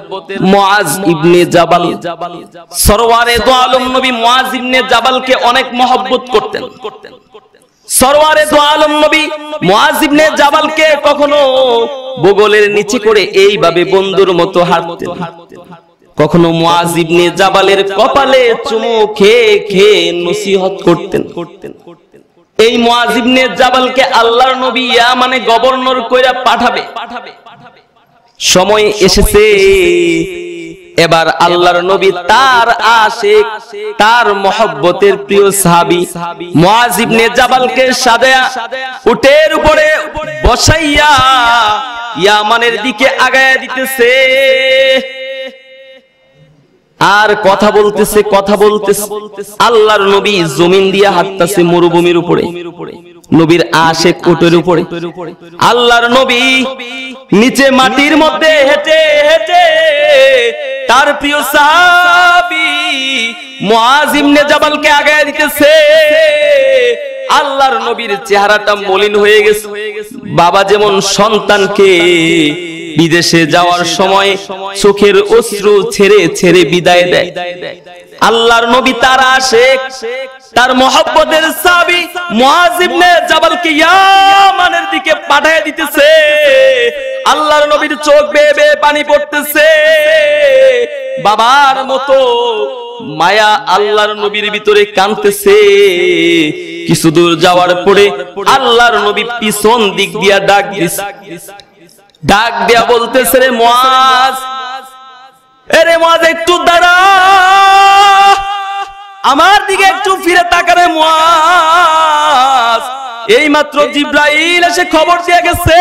মুআজ ইবনে জাবাল। সরওয়ারে দো আলম নবী মুআজ ইবনে জাবালকে অনেক মহব্বত করতেন। সরওয়ারে দো আলম নবী মুআজ ইবনে জাবালকে কখনো বগলের নিচে করে এইভাবে বন্ধুর মতো হাঁটতেন, কখনো মুআজ ইবনে জাবালের কপালে চুমু খেয়ে খেয়ে নসিহত করতেন। এই মুআজ ইবনে জাবালকে আল্লাহর নবী ইয়ামানে গভর্নর কইরা পাঠাবে। সময় এসেছে, এবার আল্লাহর নবী তার আশিক, তার মহব্বতের প্রিয় সাহাবী মুআজ ইবনে জাবালকে সাজায়া উটের উপরে বসাইয়া ইয়ামানের দিকে আগায়া দিতেছে, আর কথা বলতেছে, কথা বলতেছে। আল্লাহর নবী জমিন দিয়া হাঁটতেছে মরুভূমির উপরে, নবীর আশিক উটের উপরে, আল্লাহর নবী নিচে মাটির মধ্যে হেঁটে হেঁটে তার প্রিয় সাহাবী মুআজ ইবনে জাবালকে আগায়া দিতেছে। আল্লাহর নবীর চেহারাটা মলিন হয়ে গেছে। বাবা যেমন সন্তানকে বিদেশে যাওয়ার সময় চোখের অশ্রু ছেড়ে ছেড়ে বিদায় দেয়, আল্লাহর নবী তার আশিক, তার মহব্বতের সাহাবী মুআজ ইবনে জাবালকে ইয়ামানের দিকে পাঠিয়ে দিতেছে। আল্লাহর নবীর চোখ বেয়ে বেয়ে পানি পড়তেছে, বাবার মতো মায়া আল্লাহর নবীর ভিতরে কাঁদতেছে। কিছু দূর যাওয়ার পরে আল্লাহর নবী পিছন দিক দিয়া ডাক দিছে, ডাক দিয়া বলতেছে, রে মুআজ, এরে মুআজ একটু দাঁড়া, আমার দিকে একটু ফিরে তাকা রে মুআজ। এই মাত্র জিবরাইল এসে খবর দিয়ে গেছে,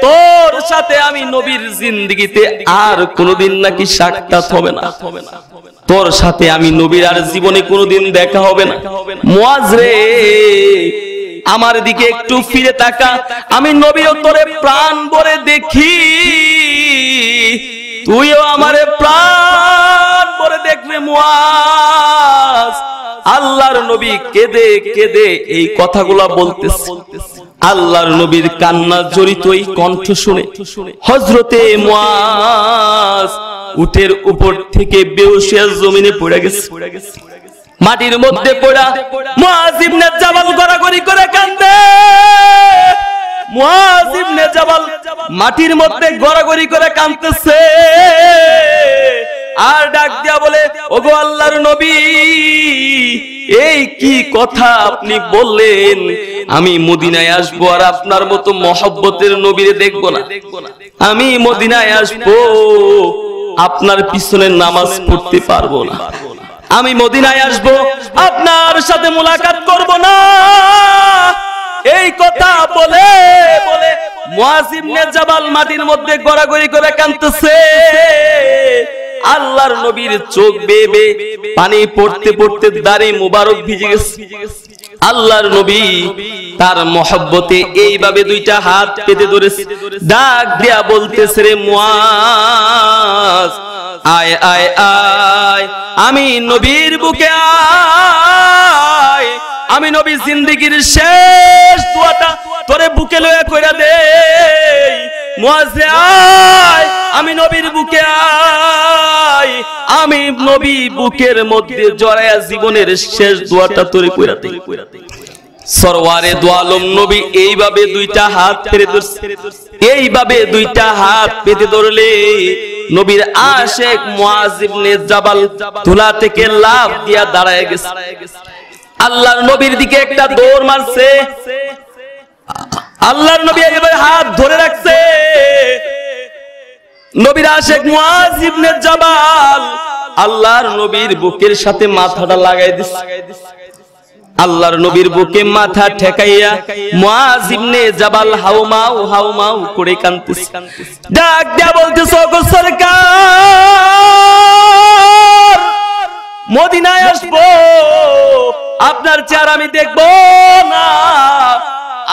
তোর সাথে আমি নবীর জিন্দেগিতে আর কোনোদিন নাকি সাক্ষাৎ হবে না। তোর সাথে আমি নবীর আর জীবনে কোনোদিন দেখা হবে না। মুয়াজ রে, আমার দিকে একটু ফিরে তাকা, আমি নবীও তোরে প্রাণ ভরে দেখি, তুইও আমারে প্রাণ ভরে দেখবে মুয়াজ। আল্লাহর নবী কেঁদে কেঁদে এই কথাগুলা বলতেছে। আল্লাহর নবীর কান্না জড়িত এই কণ্ঠ শুনে হযরতে মুয়াজ উটের উপর থেকে বেহুশ হয়ে জমিনে পড়ে গেছে। মাটির মধ্যে পড়া মুয়াজ ইবনে জাবাল গড়াগড়ি করে কান্দে। মুয়াজ ইবনে জাবাল মাটির মধ্যে গড়াগড়ি করে কাঁদতেছে আর ডাক দিয়া বলে, ওগো আল্লাহর নবী, এই কি কথা আপনি বললেন? আমি মদিনায় আসবো আর আপনার মতো মহব্বতের নবীরে দেখবো না? আমি মদিনায় আসবো, আপনার পিছনে নামাজ পড়তে পারবো না। আমি মদিনায় আসবো, আপনার সাথে মুলাকাত করব না। এই কথা বলে বলে মুয়াজ ইবনে জাবাল মাটির মধ্যে গড়াগড়ি করে কাঁদতেছে। আল্লাহর নবীর চোখ বেয়ে বেয়ে পানি পড়তে পড়তে দাড়ি মুবারক ভিজে গেছে। আল্লাহর নবী তার মহব্বতে এইভাবে দুইটা হাত পেতে ধরেছে, ডাক দিয়া বলতেছে, রে মুয়াজ, আয় আয় আয়, আমি নবীর বুকে আয়, আমি নবী জিন্দেগীর শেষ দোয়াটা তোরে বুকে লয়ে কইরা দেই। মুয়াজ রে আয়, আমি নবীর বুকে আয়, আমি নবী বুকের মধ্যে জড়ায়া জীবনের শেষ দোয়াটা তোরে কইরা দেই। সরওয়ারে দু আলম নবী এইভাবে দুইটা হাত পেতে ধরছে। এইভাবে দুইটা হাত পেতে ধরলে নবীর আশিক মুয়াজ ইবনে জাবাল তুলা থেকে লাফ দিয়া দাঁড়ায় গেছে। আল্লাহর নবীর দিকে একটা দৌড় মারছে। আল্লাহর নবী এইভাবে হাত ধরে রাখছে। নবীর আশিক মুয়াজ ইবনে জাবাল আল্লাহর নবীর বুকের সাথে মাথাটা লাগাই দিছে। আল্লাহর নবীর বুকে মাথা ঠেকাইয়া মুয়াজ ইবনে জাবাল হাউমাউ হাউমাউ করে কাঁদতেছে। ডাক দিয়া বলতেছে, ওগো সরকার, মদিনায় আসবো, আপনার চেহারা আমি দেখবো না,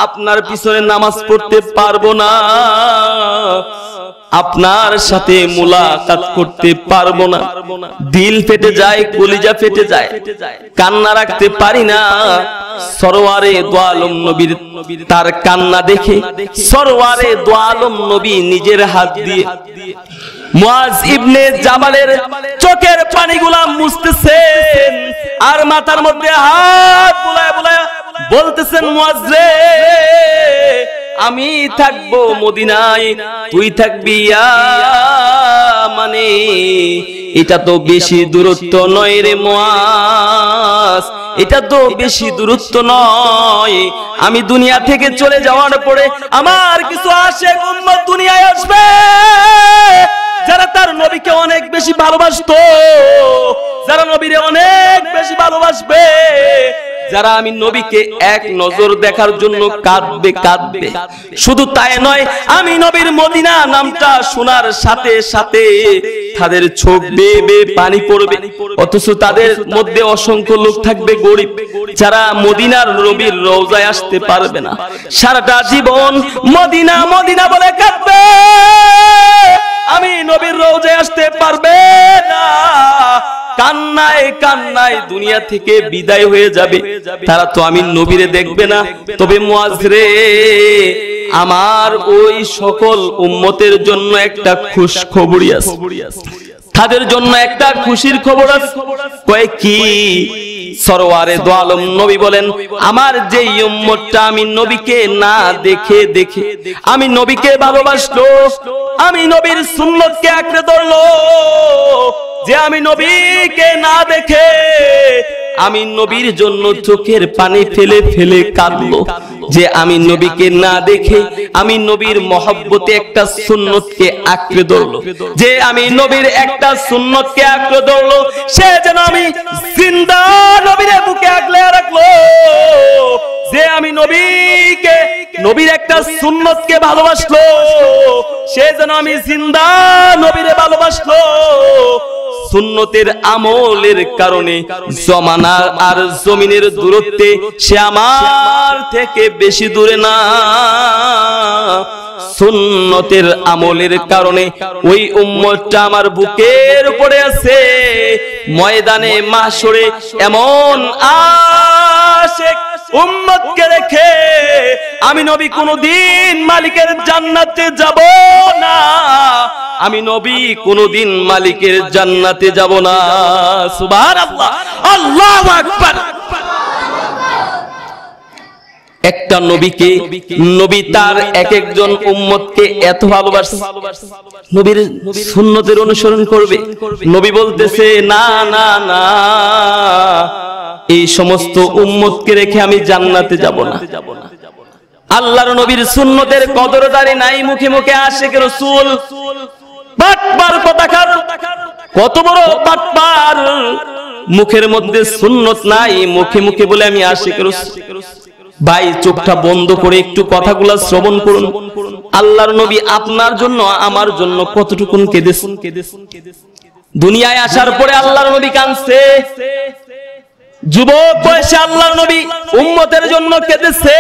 আপনার পিছনে নামাজ পড়তে পারবো না, আপনার সাথে মুলাকাত করতে পারবো না। দিল ফেটে যায়, কলিজা ফেটে যায়, কান্না রাখতে পারি না। সরওয়ারে দু আলম নবীর তার কান্না দেখে সরওয়ারে দু আলম নবী নিজের হাত দিয়ে মুয়াজ ইবনে জাবালের চোখের পানিগুলা মুছতেছেন আর মাথার মধ্যে হাত বুলায় বুলায় বলতেছেন, মুয়াজ রে, আমি থাকবো মদিনায়, তুই থাকবি মানে এটা তো বেশি দূরত্ব নয় রে মুয়াজ, এটা তো বেশি দূরত্ব নয়। আমি দুনিয়া থেকে চলে যাওয়ার পরে আমার কিছু আশিক উম্মত দুনিয়ায় আসবে, যারা তার নবীকে অনেক বেশি ভালোবাসতো, যারা নবীরে অনেক বেশি ভালোবাসবে, যারা আমি নবীকে এক নজর দেখার জন্য কাঁদবে কাঁদবে। শুধু তাই নয়, আমি নবীর মদিনা নামটা শোনার সাথে সাথে তাদের চোখ বেয়ে বেয়ে পানি পড়বে। অথচ তাদের মধ্যে অসংখ্য লোক থাকবে গরিব, যারা মদিনার নবীর রওজায় আসতে পারবে না, সারাটা জীবন মদিনা মদিনা বলে কাঁদবে, আমি নবীর রওজায় আসতে পারবে না। কান্নায় কান্নায় দুনিয়া থেকে বিদায় হয়ে যাবে, তারা তো আমি নবীরে দেখবে না। তবে মুয়াজ রে, আমার ওই সকল উম্মতের জন্য একটা খুশ খবরই আছে, তাদের জন্য একটা খুশির খবর আছে। কয় কি? সরওয়ারে দু আলম নবী বলেন, আমার যে উম্মতটা আমি নবীকে না দেখে দেখে আমি নবীকে ভালোবাসলো, আমি নবীর সুন্নতকে আঁকড়ে ধরলো, যে আমি নবীকে না দেখে আমি নবীর জন্য চোখের পানি ফেলে ফেলে কাঁদলো, যে আমি নবীকে না দেখে আমি নবীর মহব্বতে একটা সুন্নতকে আঁকড়ে ধরলো, যে আমি নবীর একটা সুন্নতকে আঁকড়ে ধরলো, সে যেন আমি জিন্দা নবীর বুকে আগলে রাখলো, যে আমি নবীকে নবীর একটা সুন্নতকে ভালোবাসলো, সে যেন আমি জিন্দা নবীরে ভালোবাসলো। সুন্নতের আমলের কারণে জমানা আর জমিনের দূরত্বে সে আমার থেকে বেশি দূরে না। সুন্নতের আমলের কারণে ওই উম্মতটা আমার বুকের উপরে আছে। ময়দানে মাহশরে এমন আশিক উম্মতকে রেখে আমি নবী কোনদিন মালিকের জান্নাতে যাব না। আমি নবী কোনদিন মালিকের জান্নাতে যাব না। সুবহানাল্লাহ, আল্লাহু আকবার। একটা নবীকে নবী তার এক একজন উম্মতকে এত ভালোবাসে, নবীর সুন্নতের অনুসরণ করবে। নবী বলতেছে না না না, এই সমস্ত উম্মতকে রেখে আমি জান্নাতে যাব না। আল্লাহর নবীর সুন্নতের কদরদারি নাই, মুখে মুখে আশিক রাসূল বাটপার কথাকার, কত বড় বাটপার, মুখের মধ্যে সুন্নত নাই, মুখে মুখে বলে আমি আশিক রাসূল। ভাই চোখটা বন্ধ করে একটু কথাগুলো শ্রবণ করুন। আল্লাহর নবী আপনার জন্য আমার জন্য কতটুকুন কেঁদেছেন। দুনিয়ায় আসার পরে আল্লাহর নবী কাঁদছে, যুবক বয়সে আল্লাহর নবী উম্মতের জন্য কেঁদেছে,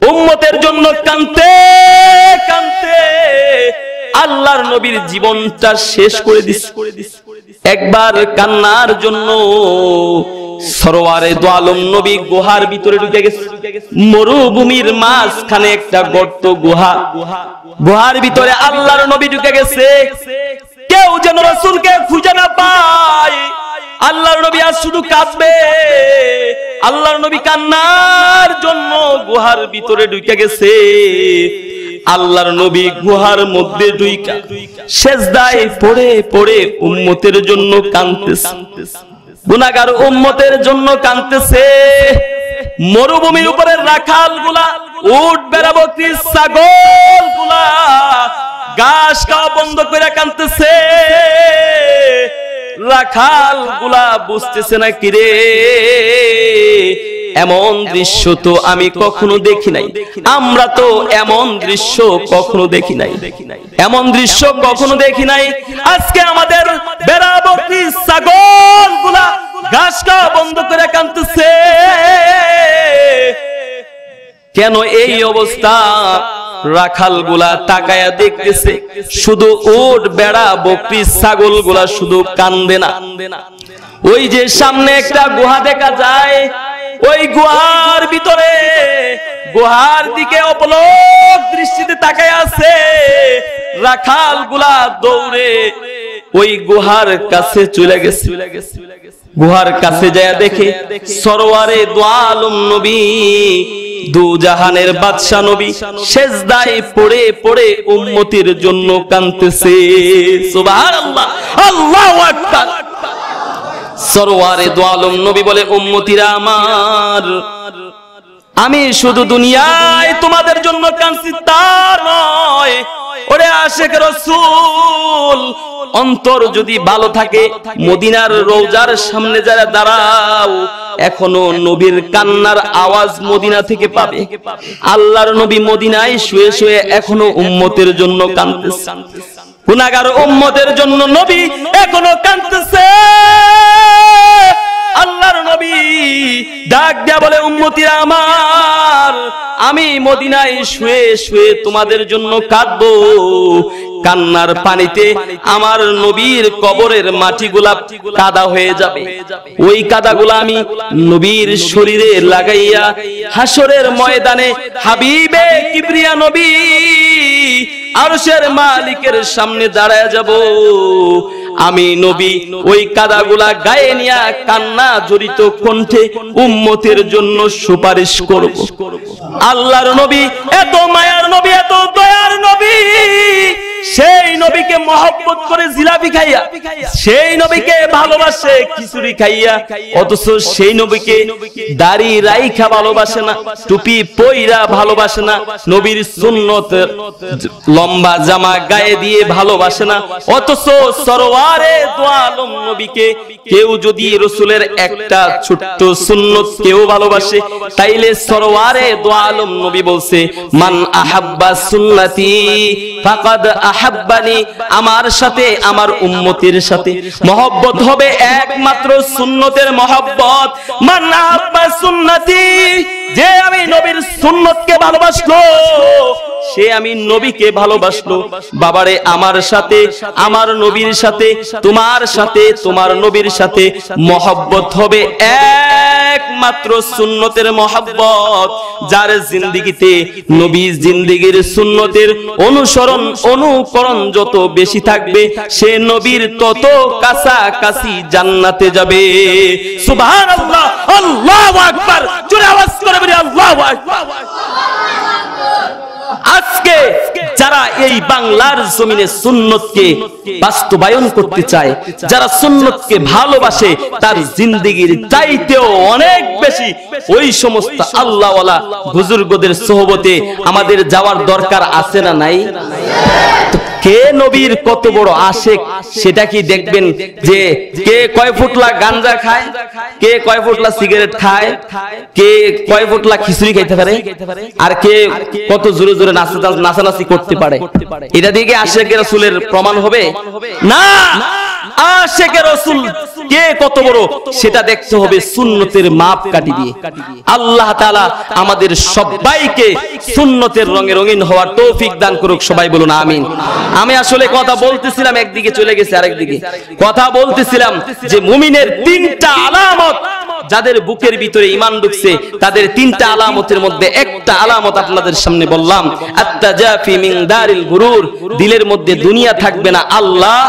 উম্মতের জন্য কাঁদতে কাঁদতে আল্লাহর নবীর জীবনটা শেষ করে দিছে। একবার কান্নার জন্য সরওয়ারে দু আলম নবী গুহার ভিতরে ঢুকে গেছে। মরুভূমির মাঝখানে একটা গর্ত গুহা, গুহার ভিতরে আল্লাহর নবী ঢুকে গেছে। কেউ যেন রাসূলকে খুঁজে না পায়। আল্লাহর নবী আজ শুধু কাঁদবে। আল্লাহর নবী কান্নার জন্য গুহার ভিতরে ঢুকে গেছে। আল্লাহর নবী গুহার মধ্যে ঢুইকা সেজদায় পড়ে পড়ে উম্মতের জন্য কাঁদতেছে, গুনাহগার উম্মতের জন্য কাঁদতেছে। মরুভূমির উপরে রাখালগুলা, উট বেড়া বকরি ছাগলগুলা ঘাস খাওয়া বন্ধ করে কাঁদতেছে। রাখালগুলা বুঝতেছে না কিরে, এমন দৃশ্য তো আমি কখনো দেখি নাই, আমরা তো এমন দৃশ্য কখনো দেখি নাই, এমন দৃশ্য কখনো দেখি নাই। আজকে আমাদের বেড়া বকরি ছাগলগুলা ঘাস খাওয়া বন্ধ করে কাঁদতেছে। কেন এই অবস্থা? রাখালগুলা তাকায়া দেখতেছে, শুধু উট বেড়া বকরি ছাগলগুলা শুধু কান্দে না। ওই যে সামনে একটা গুহা দেখা যায়, ওই গুহার ভিতরে, গুহার দিকে অপলক দৃষ্টিতে তাকায় আছে। রাখালগুলা দৌড়ে ওই গুহার কাছে চলে গেছে। গুহার কাছে যায় দেখে সরওয়ারে দু আলম নবী, দু জাহানের বাদশা নবী সেজদায় পড়ে পড়ে উম্মতের জন্য কাঁদতেছে। সুবহানাল্লাহ, আল্লাহু আকবার। সরওয়ারে দু আলম নবী বলে, উম্মতিরা আমার, আমি শুধু দুনিয়ায় তোমাদের জন্য কাঁদছি তা নয়, ওরে আশিক রাসূল, অন্তর যদি ভালো থাকে মদিনার রওজার সামনে যারা দাঁড়াও এখনো নবীর কান্নার আওয়াজ মদিনা থেকে পাবে। আল্লাহর নবী মদিনায় শুয়ে শুয়ে এখনো উম্মতের জন্য কাঁদতেছে, গুনাহগার উম্মতের জন্য নবী এখনো কাঁদতেছে। আল্লাহর নবী ডাক দেয়া বলে, উম্মতিরা আমার, আমি মদিনায় শুয়ে শুয়ে তোমাদের জন্য কাঁদবো। কান্নার পানিতে আমার নবীর কবরের মাটিগুলা কাদা হয়ে যাবে। ওই কাদাগুলা আমি নবীর শরীরে লাগাইয়া হাসরের ময়দানে হাবিবে কিবরিয়া নবী আরশের মালিকের সামনে দাঁড়ায় যাব। আমি নবী ওই কাদাগুলা গায়ে নিয়া কান্না জড়িত কণ্ঠে উম্মতের জন্য সুপারিশ করব। আল্লাহর নবী এত মায়ার নবী, এত দয়ার নবী, সেই নবীকে মহব্বত করে জিলাপি খাইয়া, সেই নবীকে ভালোবাসে খিচুড়ি খাইয়া, অথচ সেই নবীকে দাড়ি রাইখা ভালোবাসে না, টুপি পইরা ভালোবাসে না, নবীর সুন্নত লম্বা জামা গায়ে দিয়ে ভালোবাসে না। অথচ সরওয়ারে দু আলম নবীকে কেউ যদি রাসূলের একটা ছোট্ট সুন্নত কেউ ভালোবাসে, তাইলে সরওয়ারে দু আলম নবী বলছে, মান আহাব্বা সুন্নতি ফাকাদ আহাব্বানি, আমার সাথে আমার উম্মতের সাথে মহব্বত হবে একমাত্র সুন্নতের মহব্বত। মান আহাব্বা সুন্নতি, যে আমি নবীর সুন্নতকে ভালোবাসলো সে আমি নবীকে ভালোবাসলো। বাবারে, আমার সাথে আমার নবীর সাথে তোমার সাথে তোমার নবীর সাথে মহব্বত হবে একমাত্র সুন্নতের মহব্বত। যার জিন্দেগিতে নবীর জিন্দেগির সুন্নতের অনুকরণ যত বেশি থাকবে সে নবীর তত কাছাকাছি জান্নাতে যাবে। সুবহানাল্লাহ, আল্লাহু আকবার, জোরে আওয়াজ করে বলি আল্লাহু আকবার। আজকে যারা এই বাংলার জমিনে সুন্নতকে বাস্তবায়ন করতে চায়, যারা সুন্নতকে ভালোবাসে, তার জিন্দেগির চাইতেও অনেক বেশি ওই সমস্ত আল্লাহওয়ালা বুজুর্গদের সোহবতে আমাদের যাওয়ার দরকার আছে না নাই? কে নবীর কত বড় আশেক সেটা কি দেখবেন যে কে কয় ফুটলা গাঞ্জা খায়, কে কয় ফুটলা সিগারেট খায়, কে কয় ফুটলা খিচুড়ি খাইতে পারে, আর কে কত জোরে জোরে নাচানাচি করতে পারে। এটা দিয়ে কি আশেকে রাসূলের প্রমাণ হবে? না, আশেকে রাসূল কে কত বড় সেটা দেখতে হবে সুন্নতের মাপকাঠি দিয়ে। আল্লাহ তাআলা আমাদের সবাইকে সুন্নতের রঙে রঙিন হওয়ার তৌফিক দান করুক, সবাই বলুন আমিন। আমি আসলে কথা বলতেছিলাম, একদিকে চলে গেছে আরেকদিকে। কথা বলতেছিলাম যে মুমিনের তিনটা আলামত, যাদের বুকের ভিতরে ঈমান ঢুকছে তাদের তিনটা আলামতের মধ্যে একটা আলামত আপনাদের সামনে বললাম, আত-তাজাফি মিন দারিল গুরুর। দিলের মধ্যে দুনিয়া থাকবে না, আল্লাহ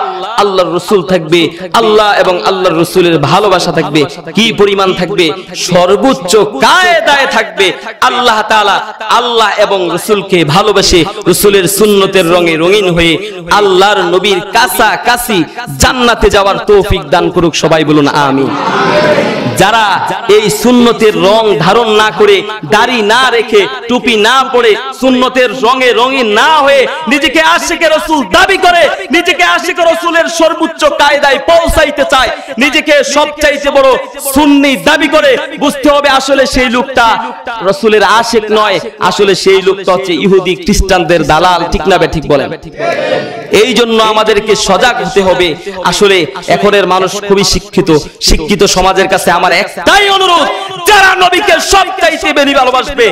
আল্লাহর রাসূল থাকবে, আল্লাহ এবং আল্লাহর রাসূলের ভালোবাসা থাকবে। কি পরিমাণ থাকবে? সর্বোচ্চ কায়দায় থাকবে। আল্লাহ তাআলা আল্লাহ এবং রাসূলকে ভালোবাসে, রাসূলের সুন্নতের রঙে রঙিন হয়ে আল্লাহর নবীর কাছাকাছি জান্নাতে যাওয়ার তৌফিক দান করুক, সবাই বলুন আমিন। যারা এই সুন্নতের রং ধারণ না করে, দাড়ি না রেখে, টুপি না পরে, সুন্নতের রঙে রঙিন না হয়ে নিজেকে আশিকে রাসূল দাবি করে, নিজেকে আশিকে রাসূলের সর্বোচ্চ কায়দায় পৌঁছাইতে চায়, নিজেকে সবচাইতে বড় সুন্নি দাবি করে, বুঝতে হবে আসলে সেই লোকটা রাসূলের আশিক নয়, আসলে সেই লোকটা হচ্ছে ইহুদি খ্রিস্টানদের দালাল। ঠিক না ঠিক বলেন? এই জন্য আমাদেরকে সজাগ হতে হবে। আসলে এখনের মানুষ খুবই শিক্ষিত সমাজের কাছে আমার একটাই অনুরোধ, যারা নবীকে সবচাইতে বেশি ভালোবাসবে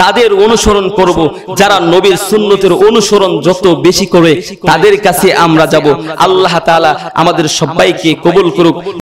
তাদের অনুসরণ করব। যারা নবীর সুন্নতের অনুসরণ যত বেশি করে তাদের কাছে আমরা যাব। আল্লাহ তাআলা আমাদের সবাইকে কবুল করুক।